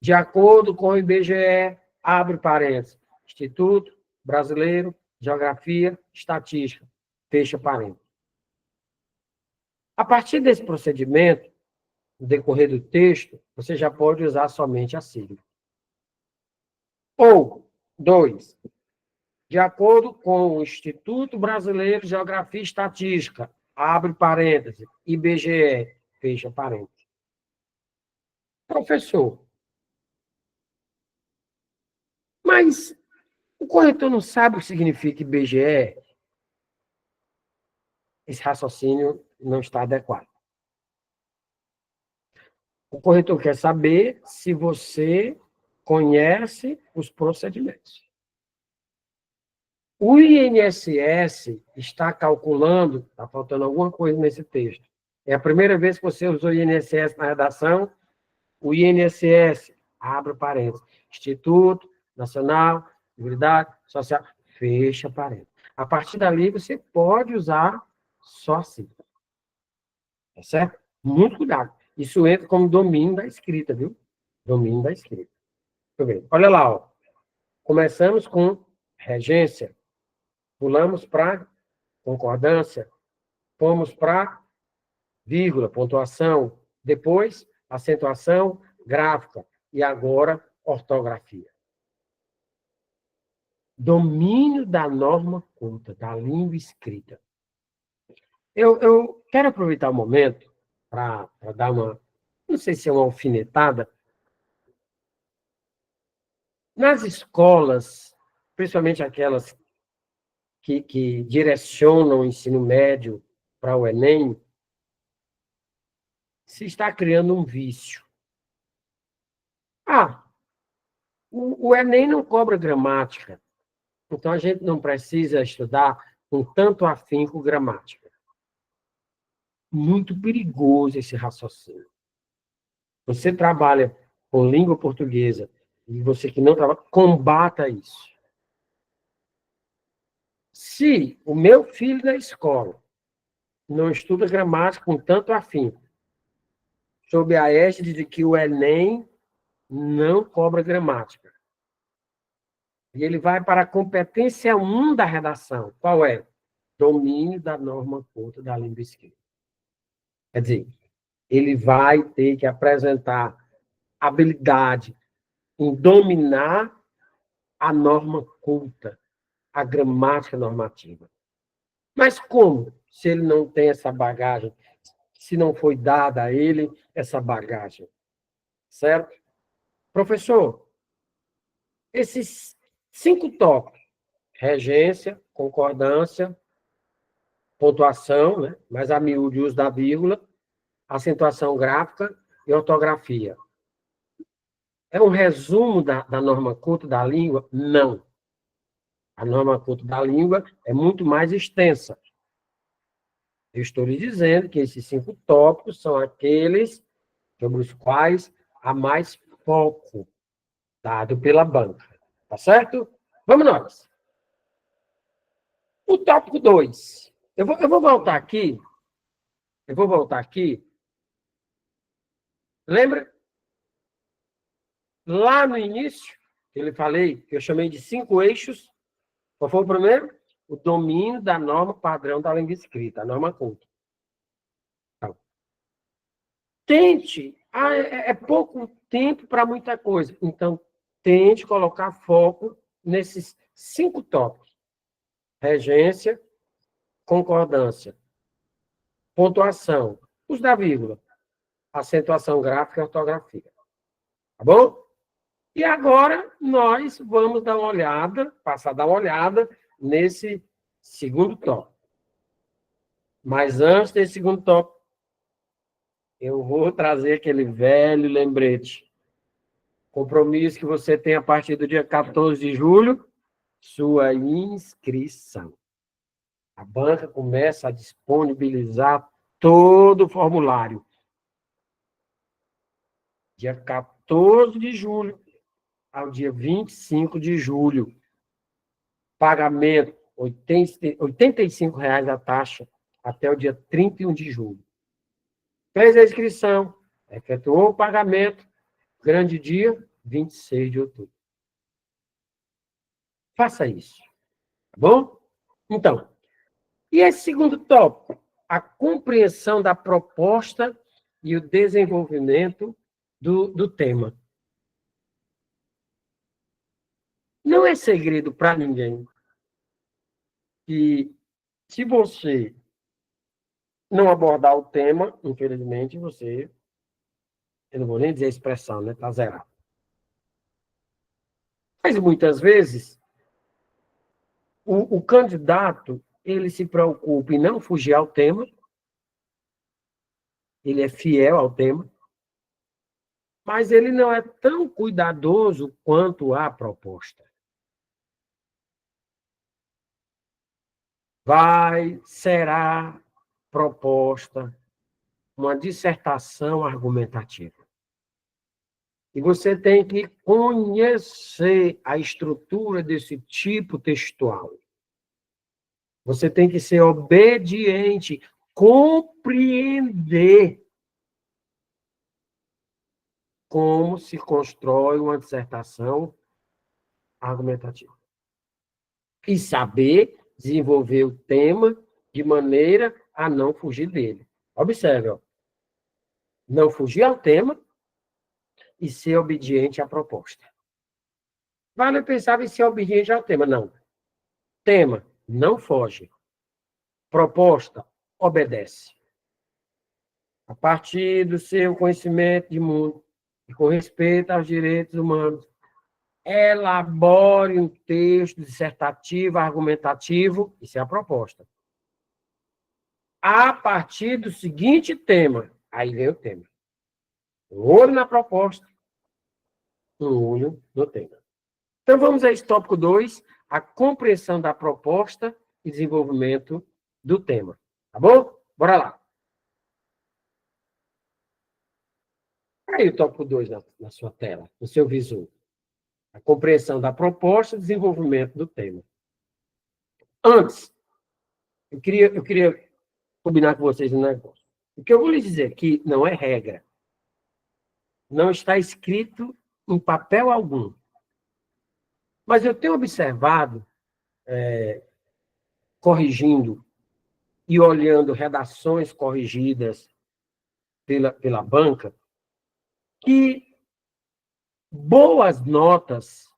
De acordo com o IBGE, abre parênteses. Instituto Brasileiro de Geografia e Estatística. Fecha parênteses. A partir desse procedimento, no decorrer do texto, você já pode usar somente a sigla. Ou, 2, de acordo com o Instituto Brasileiro de Geografia e Estatística, abre parênteses, IBGE, fecha parênteses. Professor, mas o corretor não sabe o que significa IBGE? Esse raciocínio não está adequado. O corretor quer saber se você conhece os procedimentos. O INSS está calculando, está faltando alguma coisa nesse texto. É a primeira vez que você usou o INSS na redação. O INSS, abre parênteses, Instituto Nacional de Seguridade Social, fecha parênteses. A partir dali, você pode usar só a sigla. Tá certo? Muito cuidado. Isso entra como domínio da escrita, viu? Domínio da escrita. Muito bem. Olha lá, ó. Começamos com regência. Pulamos para concordância. Fomos para vírgula, pontuação. Depois, acentuação gráfica. E agora, ortografia. Domínio da norma culta, da língua escrita. Eu quero aproveitar o momento para dar uma, não sei se é uma alfinetada. Nas escolas, principalmente aquelas que direcionam o ensino médio para o Enem, se está criando um vício. O Enem não cobra gramática, então a gente não precisa estudar com tanto afinco gramática. Muito perigoso esse raciocínio. Você trabalha com língua portuguesa e você que não trabalha, combata isso. Se o meu filho da escola não estuda gramática com tanto afinco, sob a égide de que o Enem não cobra gramática, e ele vai para a competência 1 da redação, qual é? Domínio da norma culta da língua escrita. Quer dizer, ele vai ter que apresentar habilidade em dominar a norma culta, a gramática normativa. Mas como? Se ele não tem essa bagagem, se não foi dada a ele essa bagagem, certo? Professor, esses 5 tópicos, regência, concordância, pontuação, né? Mais a miúde uso da vírgula, acentuação gráfica e ortografia. É um resumo da norma culta da língua? Não. A norma culta da língua é muito mais extensa. Eu estou lhe dizendo que esses 5 tópicos são aqueles sobre os quais há mais foco dado pela banca. Tá certo? Vamos nós. O tópico 2. Eu vou voltar aqui. Lembra? Lá no início, eu falei que eu chamei de 5 eixos. Qual foi o primeiro? O domínio da norma padrão da língua escrita, a norma culta. Então, tente. É pouco tempo para muita coisa. Então, tente colocar foco nesses 5 tópicos. Regência, concordância, pontuação, os da vírgula, acentuação gráfica e ortografia. Tá bom? E agora nós vamos dar uma olhada, passar a dar uma olhada nesse segundo tópico. Mas antes desse segundo tópico, eu vou trazer aquele velho lembrete. Compromisso que você tem a partir do dia 14 de julho, sua inscrição. A banca começa a disponibilizar todo o formulário. Dia 14 de julho ao dia 25 de julho. Pagamento R$ 85 a taxa até o dia 31 de julho. Fez a inscrição, efetuou o pagamento, grande dia, 26 de outubro. Faça isso, tá bom? Então, e esse segundo tópico? A compreensão da proposta e o desenvolvimento do tema. Não é segredo para ninguém que, se você não abordar o tema, infelizmente, eu não vou nem dizer a expressão, né? Está zerado. Mas, muitas vezes, o candidato, ele se preocupa em não fugir ao tema, ele é fiel ao tema, mas ele não é tão cuidadoso quanto a proposta. Será proposta uma dissertação argumentativa. E você tem que conhecer a estrutura desse tipo textual. Você tem que ser obediente, compreender como se constrói uma dissertação argumentativa. E saber desenvolver o tema de maneira a não fugir dele. Observe, ó. Não fugir ao tema e ser obediente à proposta. Vale pensar em ser obediente ao tema. Não. Tema, não foge. Proposta, obedece. A partir do seu conhecimento de mundo, e com respeito aos direitos humanos, elabore um texto dissertativo, argumentativo, isso é a proposta. A partir do seguinte tema, aí vem o tema. Um olho na proposta, um olho no tema. Então, vamos a esse tópico 2, a compreensão da proposta e desenvolvimento do tema. Tá bom? Bora lá. Aí o tópico 2 na sua tela, no seu visor. A compreensão da proposta e desenvolvimento do tema. Antes, eu queria combinar com vocês um negócio. O que eu vou lhes dizer aqui não é regra. Não está escrito em papel algum. Mas eu tenho observado, corrigindo e olhando redações corrigidas pela banca, que boas notas,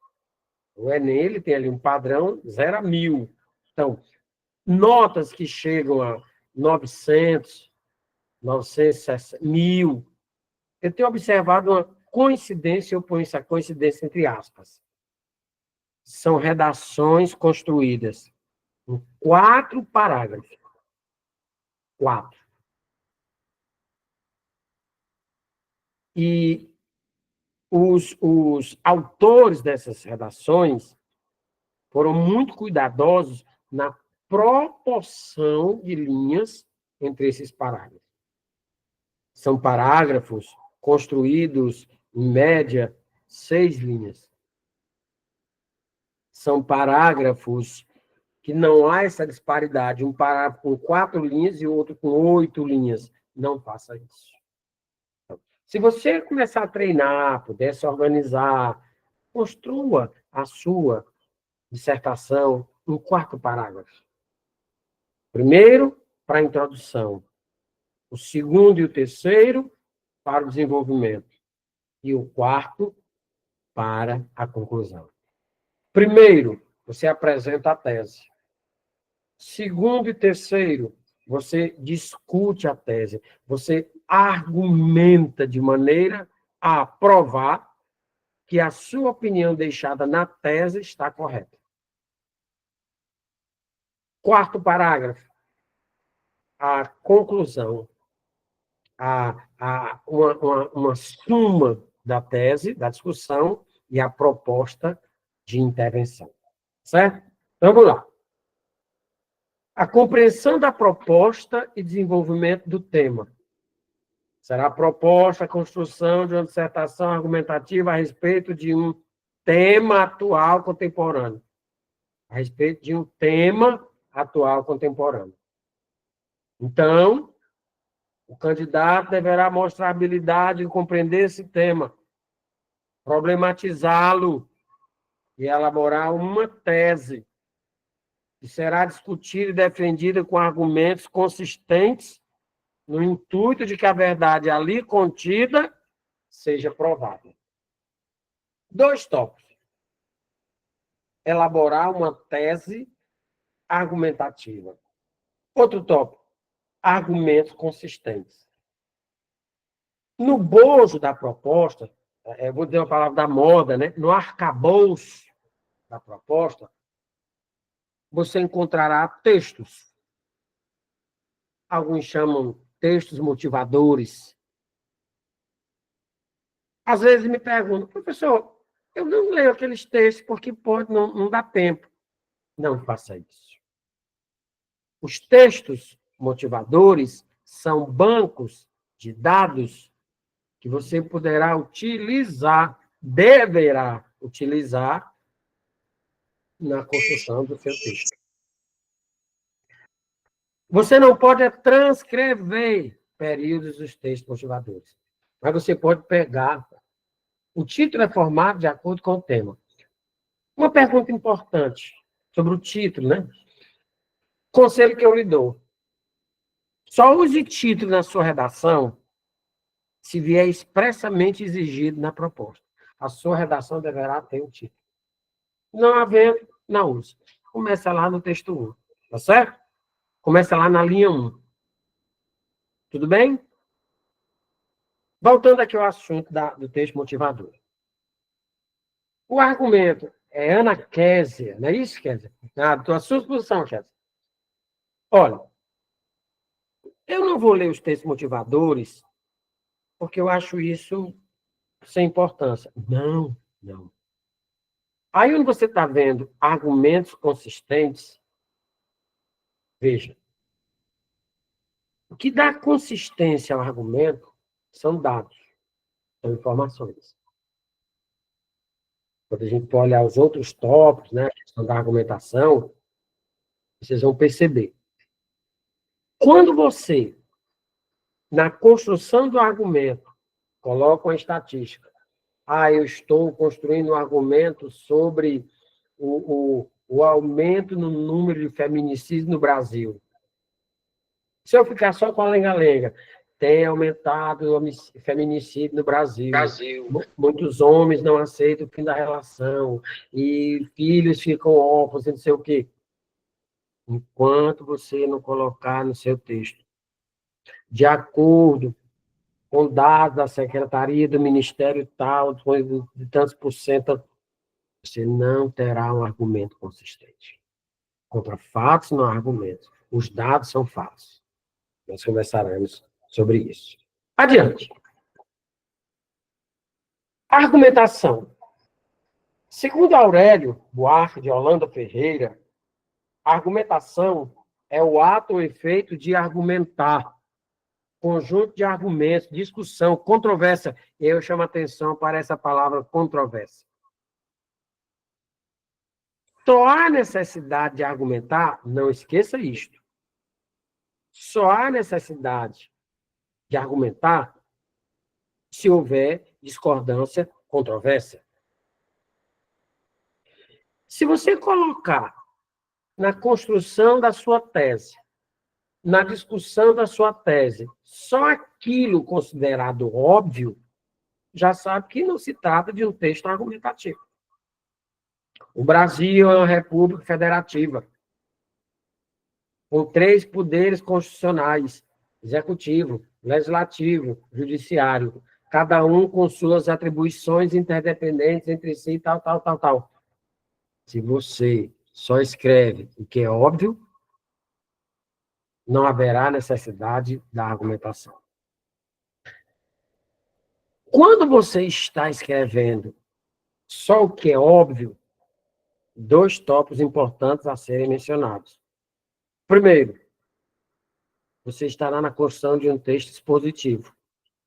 o Enem ele tem ali um padrão 0 a 1.000. Então, notas que chegam a 900, 960, 1.000. Eu tenho observado uma coincidência, eu ponho essa coincidência entre aspas. São redações construídas em 4 parágrafos. 4. E os autores dessas redações foram muito cuidadosos na proporção de linhas entre esses parágrafos. São parágrafos construídos, em média, 6 linhas. São parágrafos que não há essa disparidade, um parágrafo com 4 linhas e outro com 8 linhas. Não faça isso. Se você começar a treinar, puder se organizar, construa a sua dissertação em 4 parágrafos. Primeiro, para a introdução. O segundo e o terceiro, para o desenvolvimento. E o quarto, para a conclusão. Primeiro, você apresenta a tese. Segundo e terceiro, você discute a tese. Você argumenta de maneira a provar que a sua opinião deixada na tese está correta. Quarto parágrafo, a conclusão, uma suma da tese, da discussão e a proposta de intervenção. Certo? Então, vamos lá. A compreensão da proposta e desenvolvimento do tema. Será a proposta, a construção de uma dissertação argumentativa a respeito de um tema atual contemporâneo. a respeito de um tema atual contemporâneo. Então, o candidato deverá mostrar habilidade em compreender esse tema, problematizá-lo e elaborar uma tese que será discutida e defendida com argumentos consistentes no intuito de que a verdade ali contida seja provada. 2 tópicos. Elaborar uma tese argumentativa. Outro tópico. Argumentos consistentes. No bojo da proposta, vou dizer uma palavra da moda, né? No arcabouço da proposta, você encontrará textos. Alguns chamam textos motivadores. Às vezes me perguntam, professor, eu não leio aqueles textos porque pode não dá tempo. Não faça isso. Os textos motivadores são bancos de dados que você poderá utilizar, deverá utilizar na construção do seu texto. Você não pode transcrever períodos dos textos motivadores, mas você pode pegar. O título é formado de acordo com o tema. Uma pergunta importante sobre o título, né? Conselho que eu lhe dou. Só use título na sua redação se vier expressamente exigido na proposta. A sua redação deverá ter um título. Não havendo, não use. Começa lá no texto 1, tá certo? Começa lá na linha 1. Tudo bem? Voltando aqui ao assunto do texto motivador. O argumento é anaquésia, não é isso, Kézia? A sua exposição, Kézia. Olha, eu não vou ler os textos motivadores porque eu acho isso sem importância. Não, não. Aí onde você está vendo argumentos consistentes, veja, o que dá consistência ao argumento são dados, são informações. Quando a gente for olhar os outros tópicos, né, a questão da argumentação, vocês vão perceber. Quando você, na construção do argumento, coloca uma estatística, eu estou construindo um argumento sobre o aumento no número de feminicídios no Brasil. Se eu ficar só com a lenga-lenga, tem aumentado o feminicídio no Brasil. Muitos homens não aceitam o fim da relação, e filhos ficam órfãos, e não sei o quê. Enquanto você não colocar no seu texto, de acordo com dados da secretaria, do ministério tal, de tantos por cento, você não terá um argumento consistente. Contra fatos não há argumentos. Os dados são fatos. Nós conversaremos sobre isso. Adiante. Argumentação. Segundo Aurélio Buarque de Holanda Ferreira, a argumentação é o ato ou efeito de argumentar, conjunto de argumentos, discussão, controvérsia. Eu chamo a atenção para essa palavra controvérsia. Só há necessidade de argumentar, não esqueça isto. Só há necessidade de argumentar se houver discordância, controvérsia. Se você colocar na construção da sua tese, na discussão da sua tese, só aquilo considerado óbvio, já sabe que não se trata de um texto argumentativo. O Brasil é uma república federativa, com 3 poderes constitucionais: executivo, legislativo, judiciário, cada um com suas atribuições interdependentes entre si, tal, tal, tal, tal. Se você só escreve o que é óbvio, não haverá necessidade da argumentação. Quando você está escrevendo só o que é óbvio, 2 tópicos importantes a serem mencionados. Primeiro, você estará na construção de um texto expositivo.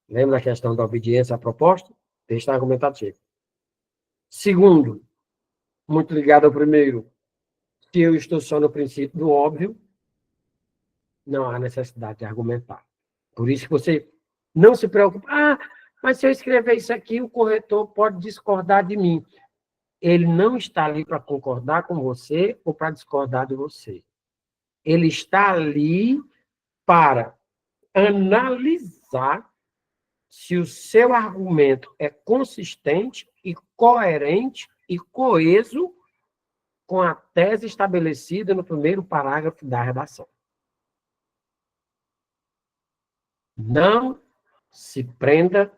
Lembra da questão da obediência à proposta? Texto argumentativo. Segundo, muito ligado ao primeiro, Se eu estou só no princípio do óbvio, não há necessidade de argumentar. Por isso que você não se preocupa. Ah, mas se eu escrever isso aqui, o corretor pode discordar de mim. Ele não está ali para concordar com você ou para discordar de você. Ele está ali para analisar se o seu argumento é consistente e coerente e coeso com a tese estabelecida no primeiro parágrafo da redação. Não se prenda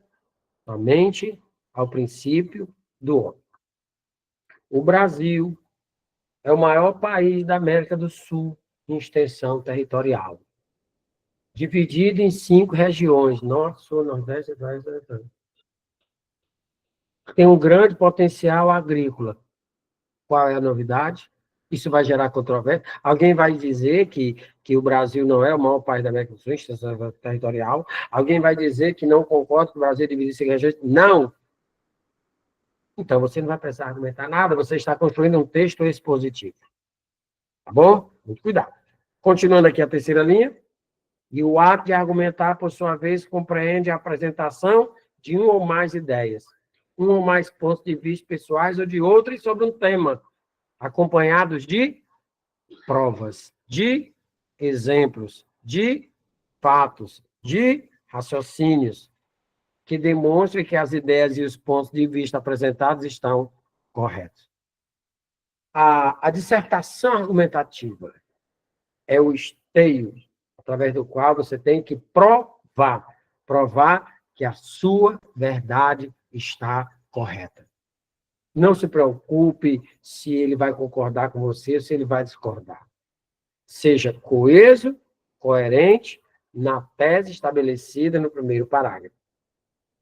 somente ao princípio do homem. O Brasil é o maior país da América do Sul em extensão territorial, dividido em 5 regiões, Norte, Sul, Nordeste, tem um grande potencial agrícola. Qual é a novidade? Isso vai gerar controvérsia. Alguém vai dizer que o Brasil não é o maior país da América do Sul, em extensão territorial. Alguém vai dizer que não concorda que o Brasil divide-se em regiões. Não! Então, você não vai precisar argumentar nada, você está construindo um texto expositivo. Tá bom? Muito cuidado. Continuando aqui a terceira linha. E o ato de argumentar, por sua vez, compreende a apresentação de uma ou mais ideias, um ou mais pontos de vista pessoais ou de outros sobre um tema, acompanhados de provas, de exemplos, de fatos, de raciocínios, que demonstrem que as ideias e os pontos de vista apresentados estão corretos. A dissertação argumentativa é o esteio através do qual você tem que provar que a sua verdade está correta. Não se preocupe se ele vai concordar com você ou se ele vai discordar. Seja coeso, coerente, na tese estabelecida no primeiro parágrafo.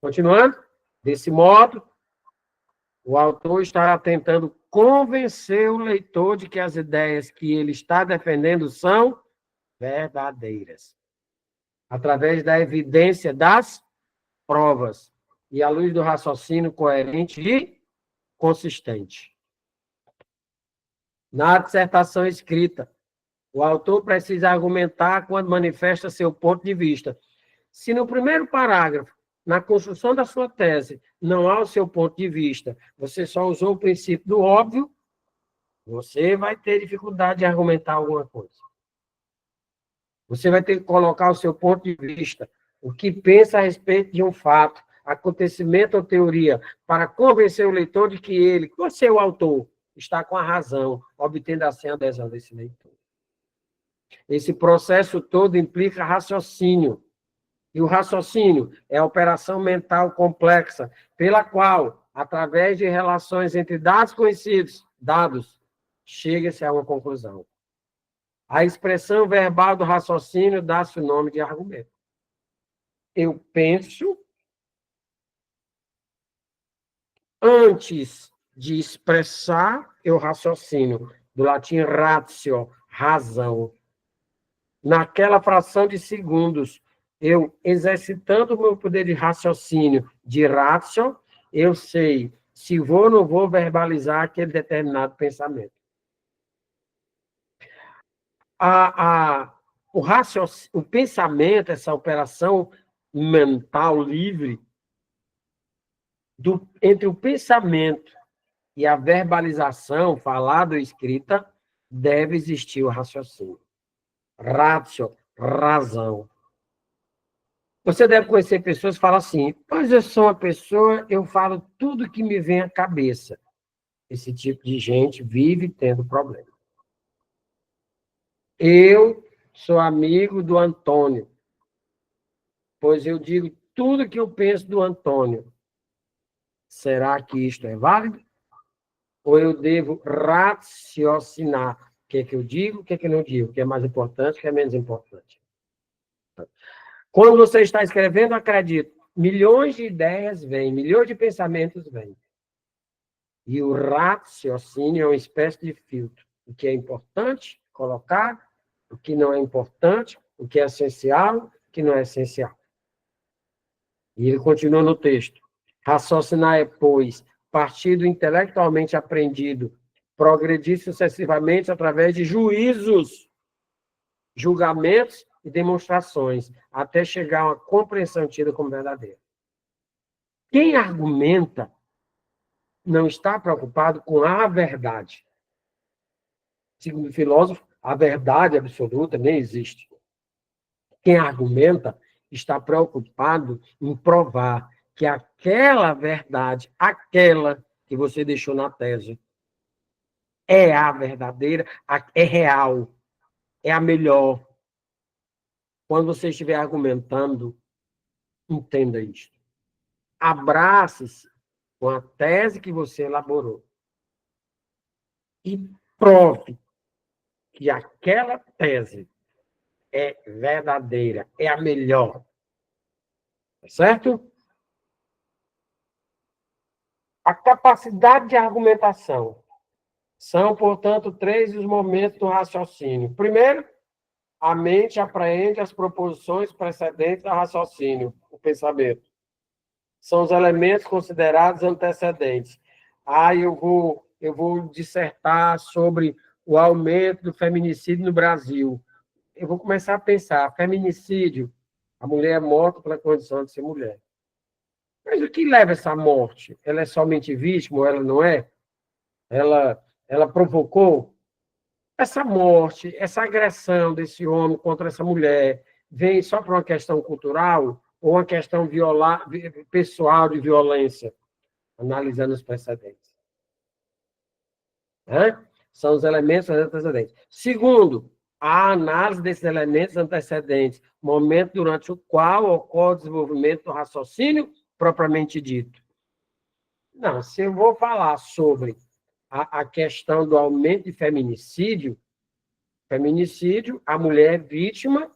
Continuando, desse modo, o autor estará tentando convencer o leitor de que as ideias que ele está defendendo são verdadeiras, através da evidência das provas e à luz do raciocínio coerente e consistente. Na dissertação escrita, o autor precisa argumentar quando manifesta seu ponto de vista. Se no primeiro parágrafo, na construção da sua tese, não há o seu ponto de vista, você só usou o princípio do óbvio, você vai ter dificuldade de argumentar alguma coisa. Você vai ter que colocar o seu ponto de vista, o que pensa a respeito de um fato, acontecimento ou teoria, para convencer o leitor de que ele, você, o autor, está com a razão, obtendo assim a adesão desse leitor. Esse processo todo implica raciocínio. E o raciocínio é a operação mental complexa, pela qual, através de relações entre dados conhecidos, chega-se a uma conclusão. A expressão verbal do raciocínio dá-se o nome de argumento. Eu penso, antes de expressar, eu raciocínio. Do latim ratio, razão. Naquela fração de segundos, eu exercitando o meu poder de raciocínio de ratio, eu sei se vou ou não vou verbalizar aquele determinado pensamento. O pensamento, essa operação mental livre, entre o pensamento e a verbalização, falada ou escrita, deve existir o raciocínio. Ratio, razão. Você deve conhecer pessoas que falam assim, pois eu sou uma pessoa, eu falo tudo que me vem à cabeça. Esse tipo de gente vive tendo problema. Eu sou amigo do Antônio, pois eu digo tudo que eu penso do Antônio. Será que isto é válido? Ou eu devo raciocinar o que é que eu digo, o que é que eu não digo, o que é mais importante, o que é menos importante? Quando você está escrevendo, acredito, milhões de ideias vêm, milhões de pensamentos vêm. E o raciocínio é uma espécie de filtro. O que é importante, colocar, o que não é importante, o que é essencial, o que não é essencial. E ele continua no texto. Raciocinar é, pois, partir do intelectualmente aprendido progredir sucessivamente através de juízos, julgamentos e demonstrações, até chegar a uma compreensão tida como verdadeira. Quem argumenta não está preocupado com a verdade. Segundo o filósofo, a verdade absoluta nem existe. Quem argumenta está preocupado em provar que aquela verdade, aquela que você deixou na tese, é a verdadeira, é real, é a melhor. Quando você estiver argumentando, entenda isto. Abrace-se com a tese que você elaborou e prove que aquela tese é verdadeira, é a melhor. Certo? A capacidade de argumentação. São, portanto, 3 os momentos do raciocínio. Primeiro, a mente apreende as proposições precedentes ao raciocínio, o pensamento. São os elementos considerados antecedentes. Eu vou dissertar sobre o aumento do feminicídio no Brasil. Eu vou começar a pensar, feminicídio, a mulher é morta pela condição de ser mulher. Mas o que leva essa morte? Ela é somente vítima ou ela não é? Ela provocou? Essa morte, essa agressão desse homem contra essa mulher, vem só por uma questão cultural ou uma questão pessoal de violência? Analisando os precedentes. São os elementos antecedentes. Segundo, a análise desses elementos antecedentes, momento durante o qual ocorre o desenvolvimento do raciocínio propriamente dito. Não, se eu vou falar sobre a questão do aumento de feminicídio, a mulher é vítima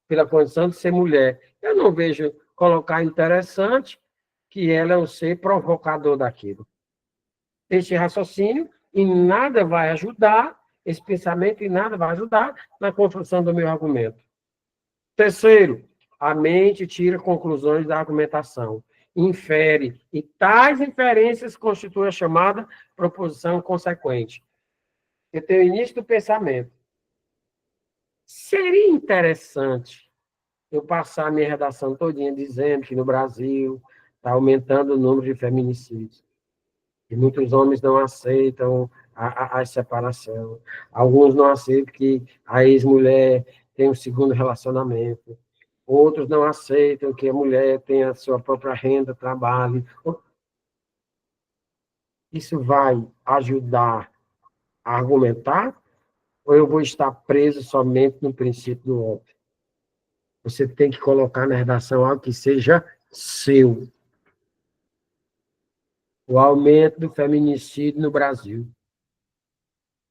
pela condição de ser mulher. Eu não vejo colocar interessante que ela é um ser provocador daquilo. Este raciocínio em nada vai ajudar, esse pensamento em nada vai ajudar na construção do meu argumento. Terceiro, a mente tira conclusões da argumentação, infere, e tais inferências constituem a chamada proposição consequente. Eu tenho o início do pensamento. Seria interessante eu passar a minha redação todinha dizendo que no Brasil está aumentando o número de feminicídios. E muitos homens não aceitam a separação. Alguns não aceitam que a ex-mulher tem um segundo relacionamento. Outros não aceitam que a mulher tenha a sua própria renda, trabalhe. Isso vai ajudar a argumentar? Ou eu vou estar preso somente no princípio do óbvio? Você tem que colocar na redação algo que seja seu. O aumento do feminicídio no Brasil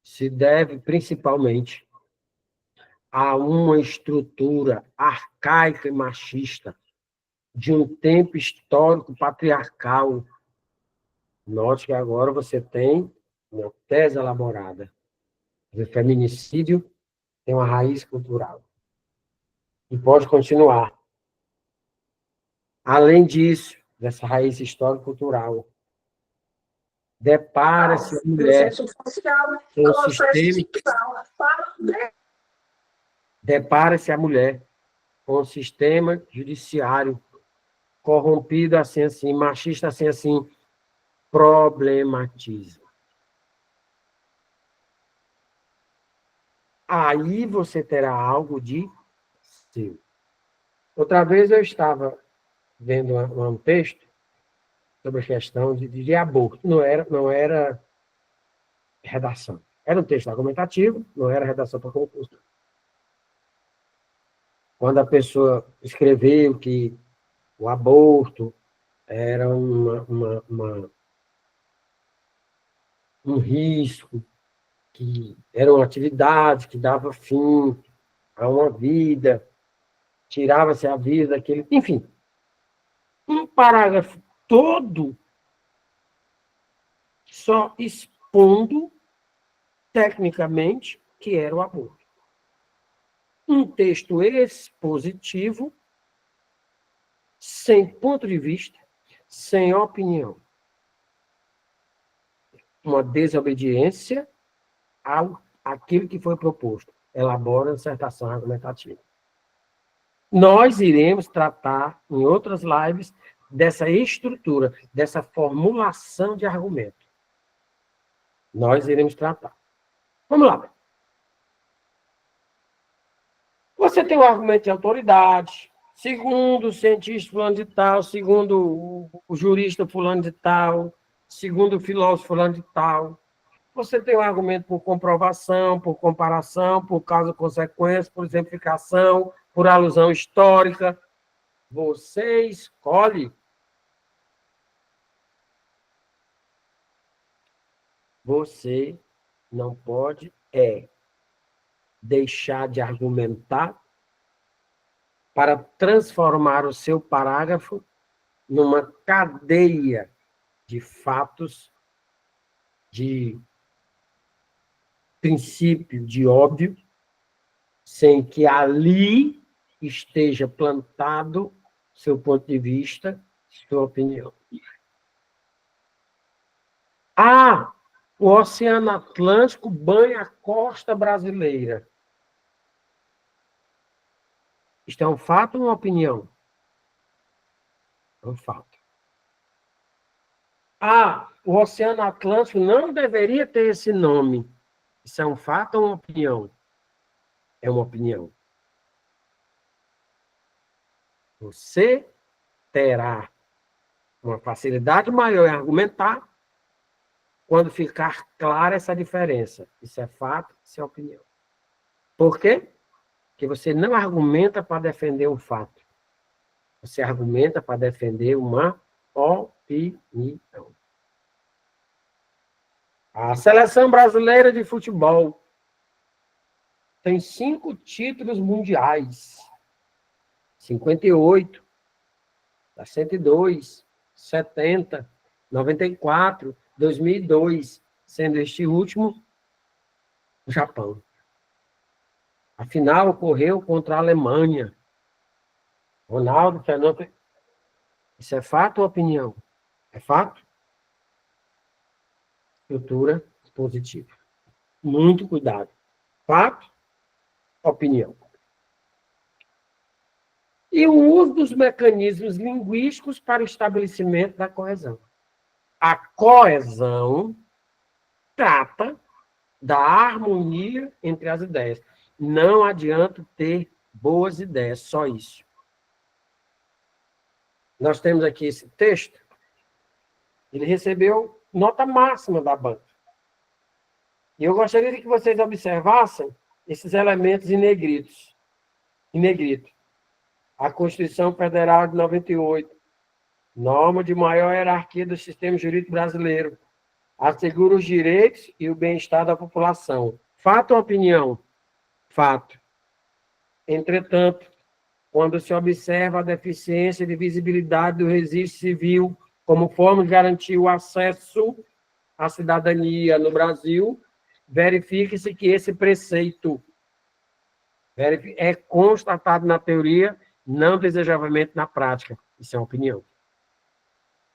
se deve principalmente a uma estrutura arcaica e machista de um tempo histórico patriarcal. Note que agora você tem uma tese elaborada. O feminicídio tem uma raiz cultural. E pode continuar. Além disso, dessa raiz histórico-cultural, depara-se a mulher com o sistema... Depara-se a mulher com o sistema judiciário corrompido assim, machista assim, problematiza. Aí você terá algo de seu. Outra vez eu estava vendo um texto sobre a questão de aborto. Não era redação. Era um texto argumentativo, não era redação para concurso. Quando a pessoa escreveu que o aborto era um risco, que era uma atividade que dava fim a uma vida, tirava-se a vida daquele... Enfim, um parágrafo todo só expondo tecnicamente que era o aborto. Um texto expositivo, sem ponto de vista, sem opinião. uma desobediência àquilo que foi proposto. Elabora a dissertação argumentativa. Nós iremos tratar, em outras lives, dessa estrutura, dessa formulação de argumento. Nós iremos tratar. Vamos lá. Você tem um argumento de autoridade, segundo o cientista fulano de tal, segundo o jurista fulano de tal, segundo o filósofo fulano de tal. Você tem um argumento por comprovação, por comparação, por causa-consequência, por exemplificação, por alusão histórica. Você escolhe. Você não pode deixar de argumentar para transformar o seu parágrafo numa cadeia de fatos, de princípio, de óbvio, sem que ali esteja plantado seu ponto de vista, sua opinião. O Oceano Atlântico banha a costa brasileira. Isto é um fato ou uma opinião? É um fato. O Oceano Atlântico não deveria ter esse nome. Isso é um fato ou uma opinião? É uma opinião. Você terá uma facilidade maior em argumentar quando ficar clara essa diferença. Isso é fato, isso é opinião. Por quê? Porque você não argumenta para defender um fato. Você argumenta para defender uma opinião. A seleção brasileira de futebol tem 5 títulos mundiais. 58, 102, 70, 94, 2002, sendo este último o Japão. A final ocorreu contra a Alemanha. Ronaldo, Fernando. Isso é fato ou opinião? É fato? Estrutura positiva. Muito cuidado. Fato, opinião. E o uso dos mecanismos linguísticos para o estabelecimento da coesão. A coesão trata da harmonia entre as ideias. Não adianta ter boas ideias, só isso. Nós temos aqui esse texto. Ele recebeu nota máxima da banca. E eu gostaria de que vocês observassem esses elementos em negrito. A Constituição Federal de 98, norma de maior hierarquia do sistema jurídico brasileiro, assegura os direitos e o bem-estar da população. Fato ou opinião? Fato. Entretanto, quando se observa a deficiência de visibilidade do registro civil como forma de garantir o acesso à cidadania no Brasil, verifica-se que esse preceito é constatado na teoria, não desejavelmente na prática. Isso é uma opinião.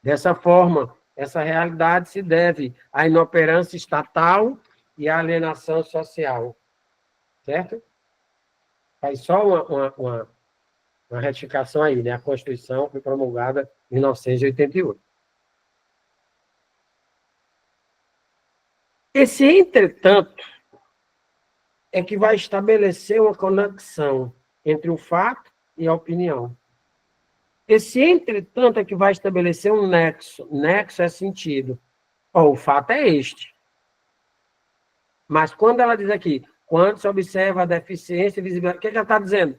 Dessa forma, essa realidade se deve à inoperância estatal e à alienação social. Certo? Faz só uma retificação aí, né? A Constituição foi promulgada em 1988. Esse, entretanto, é que vai estabelecer uma conexão entre o fato e a opinião. Esse, entretanto, é que vai estabelecer um nexo. Nexo é sentido. O fato é este. Mas quando ela diz aqui, quando se observa a deficiência e visibilidade, o que ela está dizendo?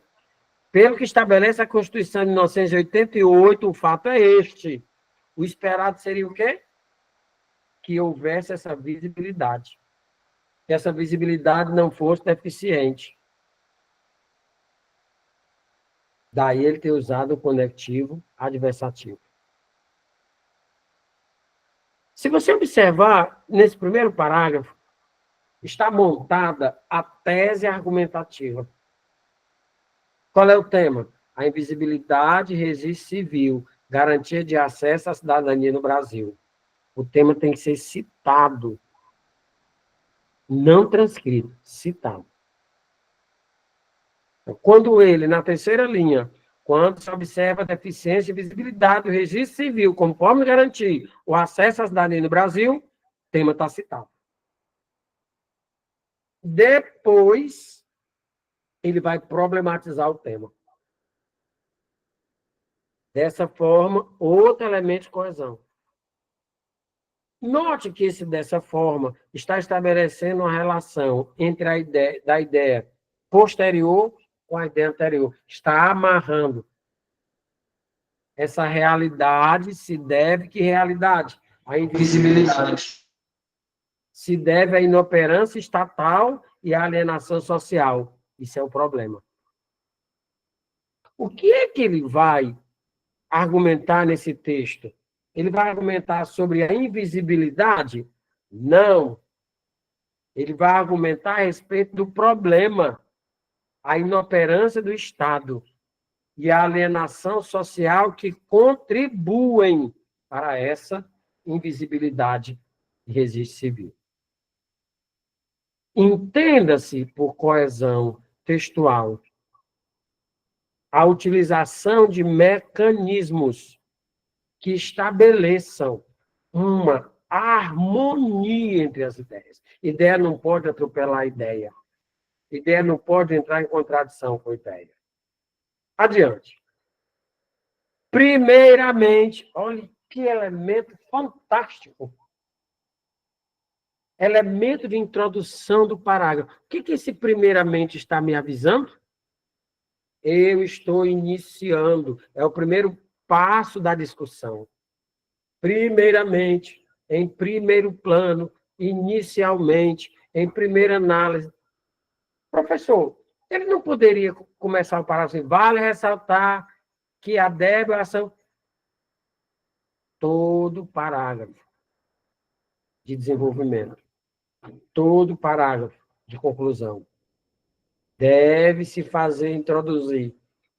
Pelo que estabelece a Constituição de 1988, o fato é este. O esperado seria o quê? Que houvesse essa visibilidade. Que essa visibilidade não fosse deficiente. Daí ele ter usado o conectivo adversativo. Se você observar, nesse primeiro parágrafo, está montada a tese argumentativa. Qual é o tema? A invisibilidade, registro civil, garantia de acesso à cidadania no Brasil. O tema tem que ser citado, não transcrito, citado. Quando ele, na terceira linha, quando se observa a deficiência e visibilidade do registro civil como forma de garantir o acesso à cidadania no Brasil, o tema está citado. Depois, ele vai problematizar o tema. Dessa forma, outro elemento de coesão. Note que esse, dessa forma, está estabelecendo uma relação entre a ideia posterior com a ideia anterior. Está amarrando. Essa realidade se deve, que realidade? A invisibilidade. Se deve à inoperância estatal e à alienação social. Isso é o problema. O que é que ele vai argumentar nesse texto? Ele vai argumentar sobre a invisibilidade? Não. Ele vai argumentar a respeito do problema, a inoperância do Estado e a alienação social que contribuem para essa invisibilidade de registro civil. Entenda-se por coesão textual a utilização de mecanismos que estabeleçam uma harmonia entre as ideias. Ideia não pode atropelar a ideia. Ideia não pode entrar em contradição com a ideia. Adiante. Primeiramente, olha que elemento fantástico. Elemento de introdução do parágrafo. O que esse primeiramente está me avisando? Eu estou iniciando. É o primeiro passo da discussão. Primeiramente, em primeiro plano, inicialmente, em primeira análise. Professor, ele não poderia começar o parágrafo assim, vale ressaltar que a devolução, todo parágrafo de desenvolvimento, todo parágrafo de conclusão, deve se fazer introduzir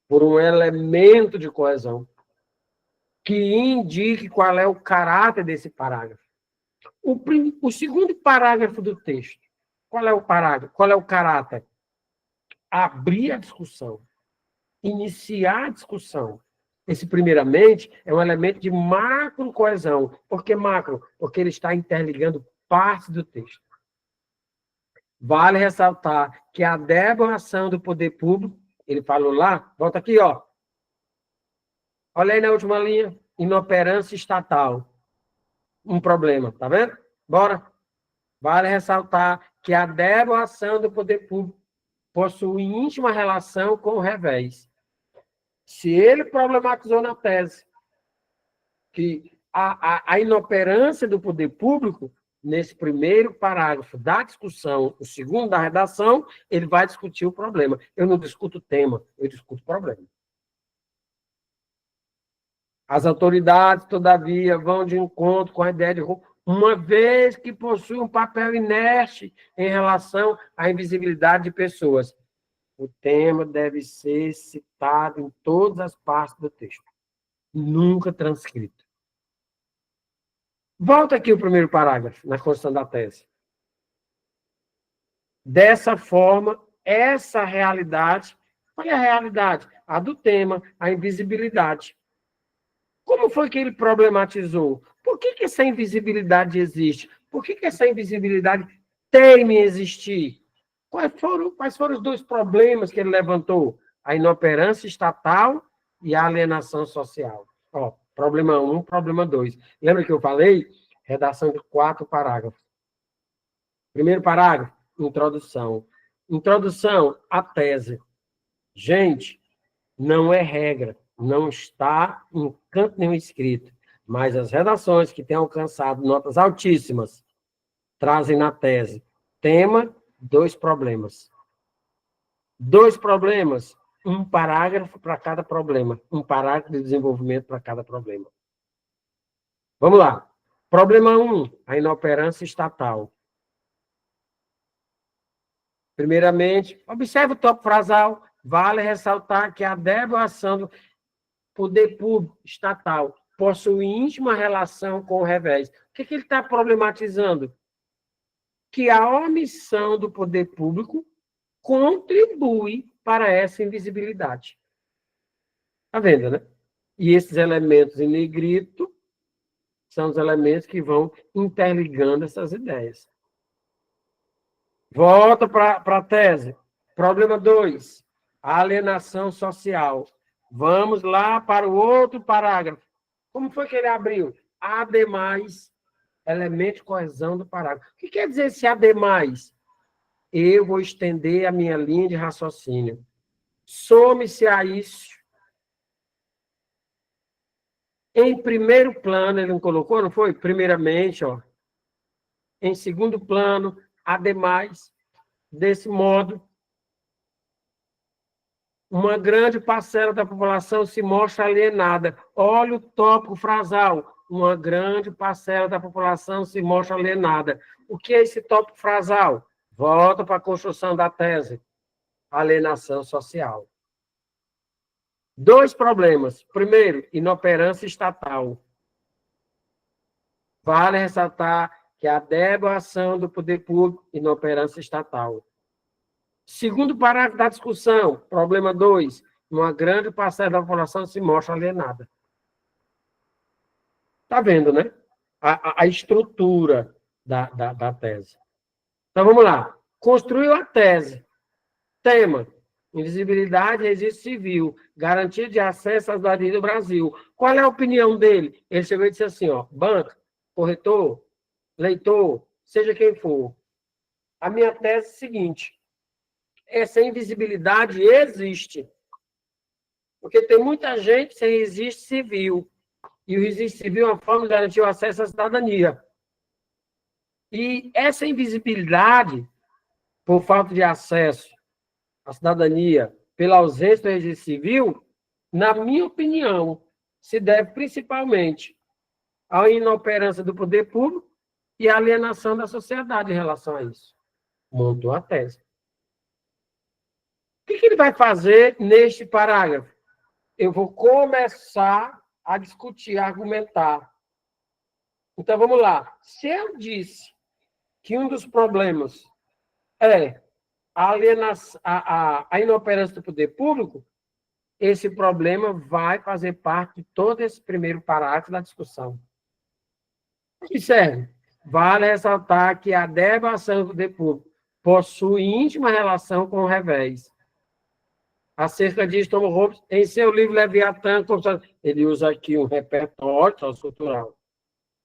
por um elemento de coesão que indique qual é o caráter desse parágrafo. O segundo parágrafo do texto, qual é o parágrafo? Qual é o caráter? Abrir a discussão, iniciar a discussão. Esse, primeiramente, é um elemento de macro coesão. Por que macro? Porque ele está interligando partes do texto. Vale ressaltar que a devolução do poder público, ele falou lá, volta aqui, ó. Olha aí na última linha, inoperância estatal. Um problema, tá vendo? Bora. Vale ressaltar que a devolução do poder público possui íntima relação com o revés. Se ele problematizou na tese que a inoperância do poder público, nesse primeiro parágrafo da discussão, o segundo da redação, ele vai discutir o problema. Eu não discuto o tema, eu discuto o problema. As autoridades, todavia, vão de encontro com a ideia de uma vez que possui um papel inerte em relação à invisibilidade de pessoas. O tema deve ser citado em todas as partes do texto, nunca transcrito. Volta aqui o primeiro parágrafo, na construção da tese. Dessa forma, essa realidade, qual é a realidade? A do tema, a invisibilidade. Como foi que ele problematizou? Por que essa invisibilidade existe? Por que essa invisibilidade teme existir? Quais foram os dois problemas que ele levantou? A inoperância estatal e a alienação social. Ó, problema 1, problema 2. Lembra que eu falei? Redação de 4 parágrafos. Primeiro parágrafo, introdução. Introdução à tese. Gente, não é regra, não está em canto nenhum escrito, mas as redações que têm alcançado notas altíssimas trazem na tese tema, 2 problemas. 2 problemas, um parágrafo para cada problema, um parágrafo de desenvolvimento para cada problema. Vamos lá. Problema 1, a inoperância estatal. Primeiramente, observe o topo frasal. Vale ressaltar que a devolução do poder público estatal. possui íntima relação com o revés. O que ele está problematizando? Que a omissão do poder público contribui para essa invisibilidade. Está vendo, né? E esses elementos em negrito são os elementos que vão interligando essas ideias. Volta para a tese. Problema 2, a alienação social. Vamos lá para o outro parágrafo. Como foi que ele abriu? Ademais, elemento de coesão do parágrafo. O que quer dizer esse ademais? Eu vou estender a minha linha de raciocínio. Some-se a isso. Em primeiro plano, ele não colocou, não foi? Primeiramente, ó. Em segundo plano, ademais, desse modo, uma grande parcela da população se mostra alienada. Olha o tópico frasal. Uma grande parcela da população se mostra alienada. O que é esse tópico frasal? Volta para a construção da tese. Alienação social. 2 problemas. Primeiro, inoperância estatal. Vale ressaltar que a devaluação do poder público, inoperância estatal. Segundo parágrafo da discussão, problema 2, uma grande parcela da população se mostra alienada. Está vendo, né? A estrutura da tese. Então, vamos lá. Construiu a tese. Tema: invisibilidade e registro civil, garantia de acesso às cidadania do Brasil. Qual é a opinião dele? Ele chegou e disse assim, ó, banca, corretor, leitor, seja quem for. A minha tese é a seguinte: essa invisibilidade existe. Porque tem muita gente sem registro civil. E o registro civil é uma forma de garantir o acesso à cidadania. E essa invisibilidade, por falta de acesso à cidadania, pela ausência do registro civil, na minha opinião, se deve principalmente à inoperância do poder público e à alienação da sociedade em relação a isso. Montou a tese. O que ele vai fazer neste parágrafo? Eu vou começar a discutir, a argumentar. Então, vamos lá. Se eu disse que um dos problemas é a inoperância do poder público, esse problema vai fazer parte de todo esse primeiro parágrafo da discussão. Observe, vale ressaltar que a devaluação do poder público possui íntima relação com o revés. Acerca disso, Thomas Hobbes, em seu livro Leviatã, ele usa aqui um repertório sociocultural.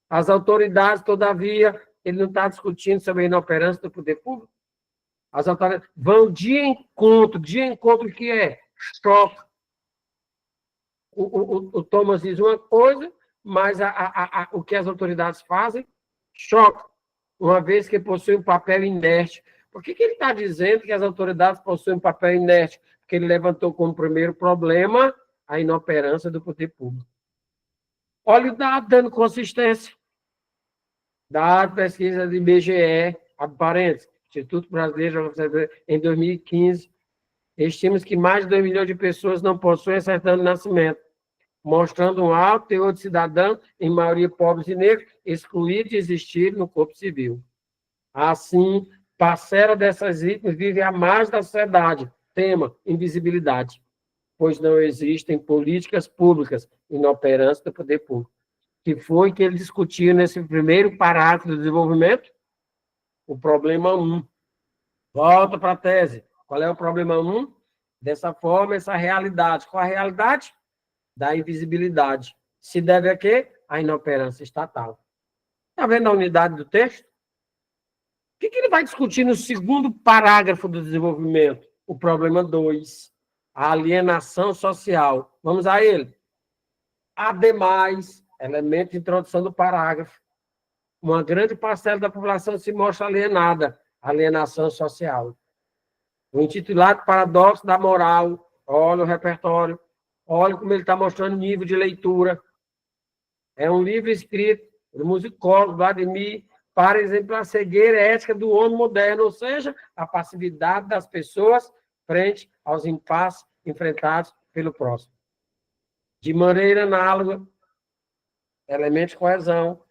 As autoridades, todavia, ele não está discutindo sobre a inoperância do poder público. As autoridades vão de encontro que é choque. O Thomas diz uma coisa, mas o que as autoridades fazem, choque, uma vez que possuem um papel inerte. Por que ele está dizendo que as autoridades possuem um papel inerte? Porque ele levantou como primeiro problema a inoperância do poder público. Olha o dado dando consistência. Dado pesquisa de IBGE, abre parênteses, Instituto Brasileiro de Geografia, em 2015, estima que mais de 2 milhões de pessoas não possuem certidão de nascimento, mostrando um alto teor de cidadãos, em maioria pobres e negros, excluídos de existir no corpo civil. Assim, parcela dessas vítimas vive à margem da sociedade. Tema: invisibilidade, pois não existem políticas públicas, inoperância do poder público. Que foi que ele discutiu nesse primeiro parágrafo do desenvolvimento? O problema 1. Volta para a tese. Qual é o problema 1? Dessa forma, essa realidade. Qual a realidade? Da invisibilidade. Se deve a quê? A inoperância estatal. Está vendo a unidade do texto? O que ele vai discutir no segundo parágrafo do desenvolvimento? O problema 2. A alienação social. Vamos a ele. Ademais, elemento de introdução do parágrafo, uma grande parcela da população se mostra alienada, alienação social. O intitulado Paradoxo da Moral, olha o repertório, olha como ele está mostrando o nível de leitura. É um livro escrito do musicólogo Vladimir para exemplar a cegueira ética do homem moderno, ou seja, a passividade das pessoas frente aos impasses enfrentados pelo próximo. De maneira análoga, Elementos de coesão.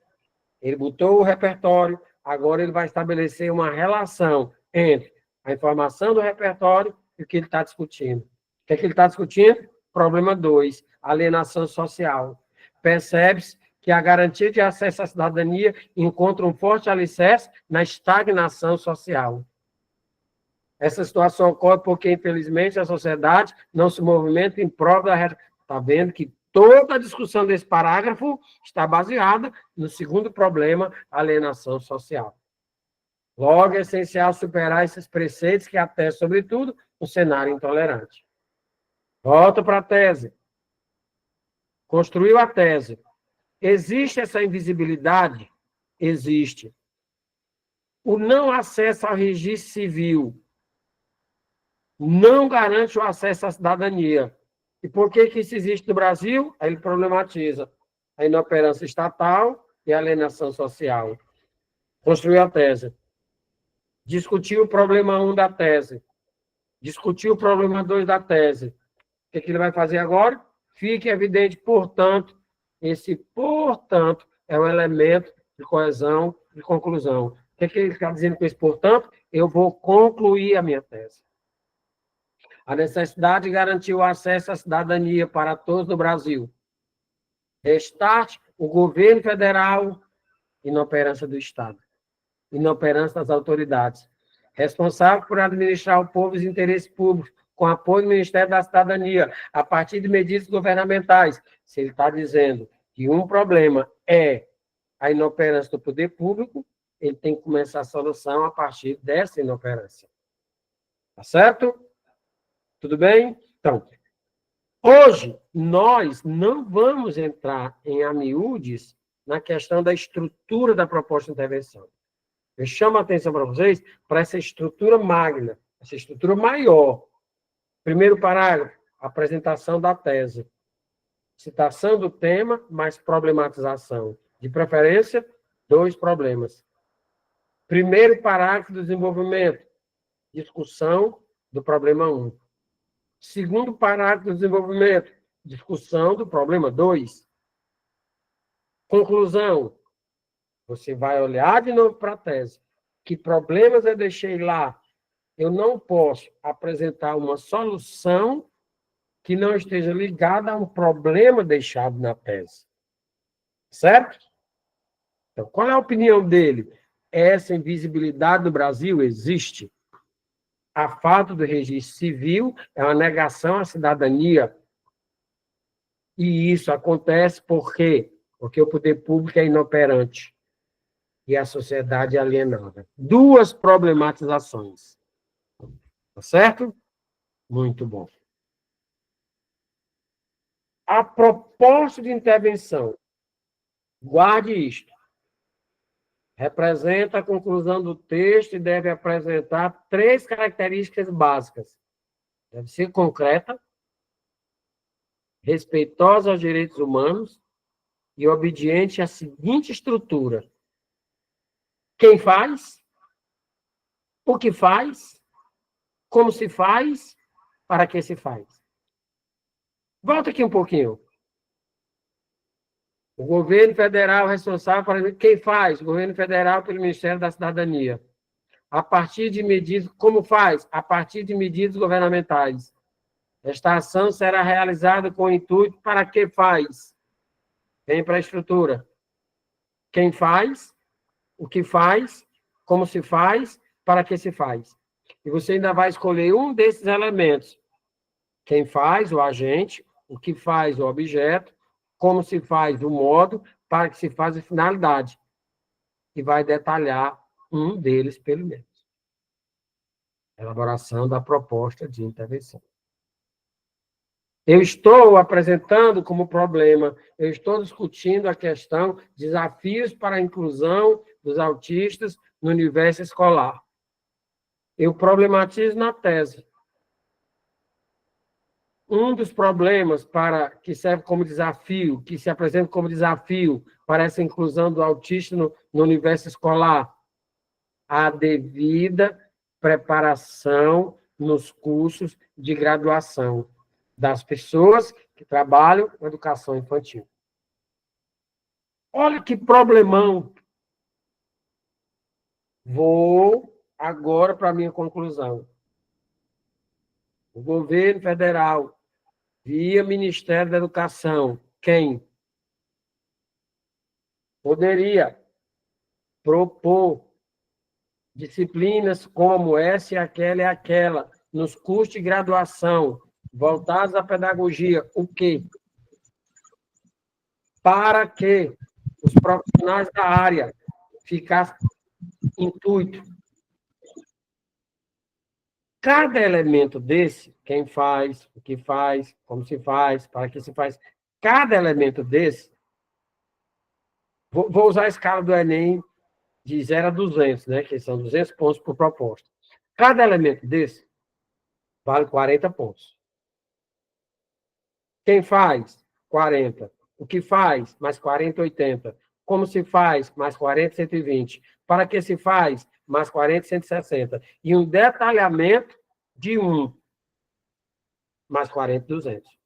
Ele botou o repertório, agora ele vai estabelecer uma relação entre a informação do repertório e o que ele está discutindo. O que é que ele está discutindo? Problema 2, alienação social. Percebe-se que a garantia de acesso à cidadania encontra um forte alicerce na estagnação social. Essa situação ocorre porque, infelizmente, a sociedade não se movimenta em prol da... Está vendo que toda a discussão desse parágrafo está baseada no segundo problema, alienação social. Logo, é essencial superar esses preceitos que atestam, sobretudo, um cenário intolerante. Volta para a tese. Construiu a tese. Existe essa invisibilidade? Existe. O não acesso ao registro civil não garante o acesso à cidadania. E por que isso existe no Brasil? Aí ele problematiza a inoperância estatal e a alienação social. Construiu a tese. Discutiu o problema 1 da tese. Discutiu o problema 2 da tese. O que ele vai fazer agora? Fique evidente, portanto, esse portanto é um elemento de coesão e conclusão. O que ele está dizendo com esse portanto? Eu vou concluir a minha tese. A necessidade de garantir o acesso à cidadania para todos no Brasil. Restarte o governo federal, inoperância do Estado, inoperância das autoridades, responsável por administrar o povo e os interesses públicos, com apoio do Ministério da Cidadania, a partir de medidas governamentais. Se ele está dizendo que um problema é a inoperância do poder público, ele tem que começar a solução a partir dessa inoperância. Tá certo? Tudo bem? Então, hoje, nós não vamos entrar em amiúdes na questão da estrutura da proposta de intervenção. Eu chamo a atenção para vocês para essa estrutura magna, essa estrutura maior. Primeiro parágrafo, apresentação da tese. Citação do tema, mais problematização. De preferência, 2 problemas. Primeiro parágrafo do desenvolvimento, discussão do problema 1. Segundo parágrafo do desenvolvimento, discussão do problema 2. Conclusão. Você vai olhar de novo para a tese. Que problemas eu deixei lá? Eu não posso apresentar uma solução que não esteja ligada a um problema deixado na tese. Certo? Então, qual é a opinião dele? Essa invisibilidade do Brasil existe. A falta do registro civil é uma negação à cidadania. E isso acontece por quê? Porque o poder público é inoperante e a sociedade é alienada. 2 problematizações. Tá certo? Muito bom. A proposta de intervenção, guarde isto, representa a conclusão do texto e deve apresentar 3 características básicas. Deve ser concreta, respeitosa aos direitos humanos e obediente à seguinte estrutura: quem faz, o que faz, como se faz, para que se faz. Volta aqui um pouquinho. O governo federal é responsável por quem faz? O governo federal pelo Ministério da Cidadania. A partir de medidas, como faz? A partir de medidas governamentais. Esta ação será realizada com o intuito para que faz? Vem para a estrutura. Quem faz? O que faz? Como se faz? Para que se faz? E você ainda vai escolher um desses elementos. Quem faz? O agente. O que faz? O objeto. Como se faz? O modo. Para que se faz a finalidade. E vai detalhar um deles, pelo menos. Elaboração da proposta de intervenção. Eu estou apresentando como problema, eu estou discutindo a questão desafios para a inclusão dos autistas no universo escolar. Eu problematizo na tese. Um dos problemas que serve como desafio, que se apresenta como desafio para essa inclusão do autista no universo escolar, a devida preparação nos cursos de graduação das pessoas que trabalham com educação infantil. Olha que problemão. Vou agora para a minha conclusão. O governo federal, via Ministério da Educação, quem poderia propor disciplinas como essa e aquela, nos cursos de graduação, voltados à pedagogia, o quê? Para que os profissionais da área ficassem intuitos. Cada elemento desse, quem faz, o que faz, como se faz, para que se faz, cada elemento desse, vou usar a escala do Enem de 0 a 200, né, que são 200 pontos por proposta. Cada elemento desse vale 40 pontos. Quem faz? 40. O que faz? Mais 40, 80. Como se faz? Mais 40, 120. Para que se faz? Mais 40, 160. E um detalhamento de 1, mais 40, 200.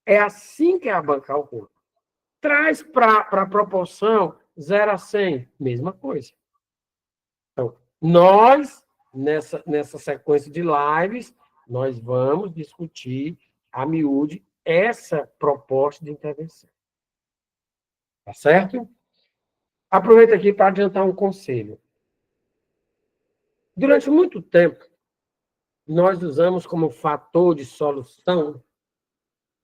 É assim que a banca calcula. Traz para a proporção 0 a 100, mesma coisa. Então, nós, nessa sequência de lives, nós vamos discutir a miúde essa proposta de intervenção. Tá certo? Aproveito aqui para adiantar um conselho. Durante muito tempo, nós usamos como fator de solução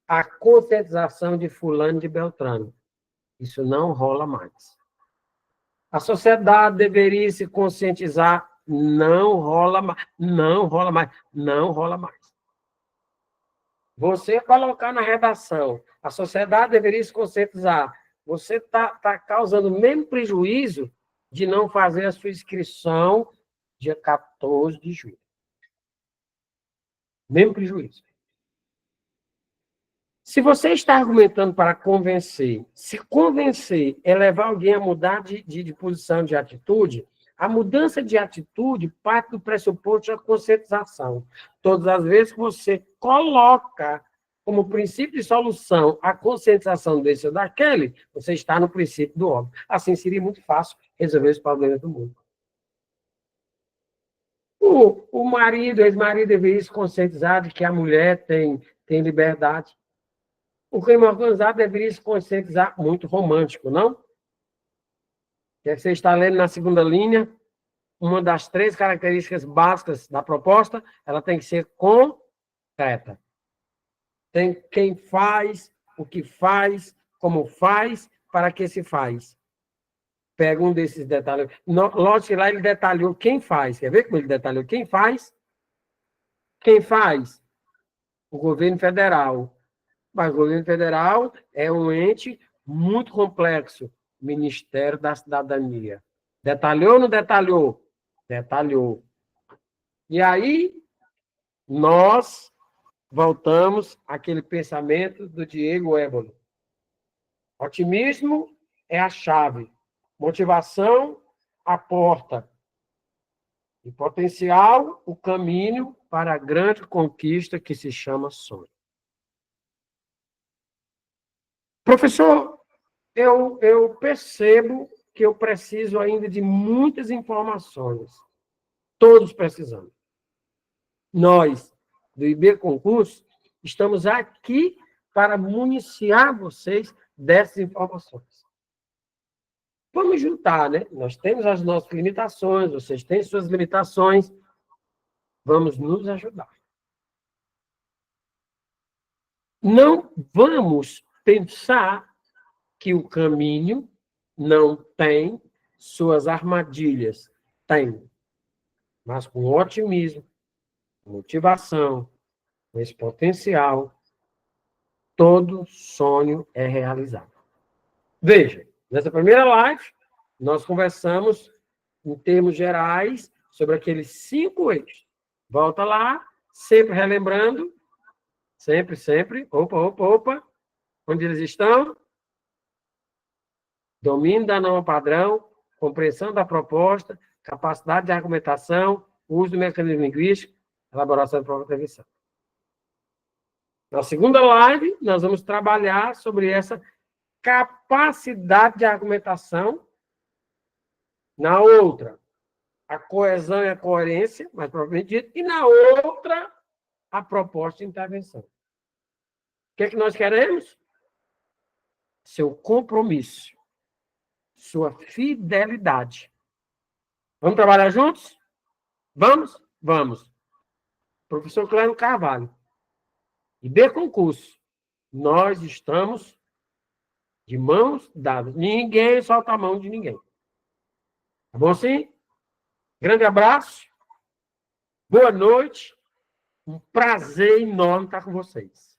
a conscientização de fulano e de beltrano. Isso não rola mais. A sociedade deveria se conscientizar, não rola mais, não rola mais, não rola mais. Você colocar na redação, a sociedade deveria se conscientizar, você está causando o mesmo prejuízo de não fazer a sua inscrição dia 14 de julho. Mesmo prejuízo. Se você está argumentando para convencer, se convencer é levar alguém a mudar de posição, de atitude, a mudança de atitude parte do pressuposto da conscientização. Todas as vezes que você coloca como princípio de solução a conscientização desse ou daquele, você está no princípio do óbvio. Assim seria muito fácil resolver os problemas do mundo. O marido, o ex-marido deveria se conscientizar de que a mulher tem liberdade. O crime organizado deveria se conscientizar, muito romântico, não? Que você está lendo na segunda linha, uma das 3 características básicas da proposta, ela tem que ser concreta. Tem quem faz, o que faz, como faz, para que se faz. Pega um desses detalhes. Lógico que lá ele detalhou quem faz. Quer ver como ele detalhou quem faz? Quem faz? O governo federal. Mas o governo federal é um ente muito complexo. Ministério da Cidadania. Detalhou ou não detalhou? Detalhou. E aí, nós voltamos àquele pensamento do Diego Ébolo. Otimismo é a chave. Motivação, a porta. E potencial, o caminho para a grande conquista que se chama sonho. Professor, eu percebo que eu preciso ainda de muitas informações. Todos precisamos. Nós, do IB Concurso, estamos aqui para municiar vocês dessas informações. Vamos juntar, né? Nós temos as nossas limitações, vocês têm suas limitações. Vamos nos ajudar. Não vamos pensar que o caminho não tem suas armadilhas. Tem. Mas com otimismo, motivação, com esse potencial, todo sonho é realizado. Veja, nessa primeira live, nós conversamos em termos gerais sobre aqueles 5 eixos. Volta lá, sempre relembrando, sempre, opa, onde eles estão? Domínio da norma padrão, compreensão da proposta, capacidade de argumentação, uso do mecanismo linguístico, elaboração de prova de intervenção. Na segunda live, nós vamos trabalhar sobre essa capacidade de argumentação. Na outra, a coesão e a coerência, mais propriamente dito. E na outra, a proposta de intervenção. O que é que nós queremos? Seu compromisso, sua fidelidade. Vamos trabalhar juntos? Vamos? Vamos. Professor Clério Carvalho. E B concurso. Nós estamos de mãos dadas. Ninguém solta a mão de ninguém. Tá bom assim? Grande abraço. Boa noite. Um prazer enorme estar com vocês.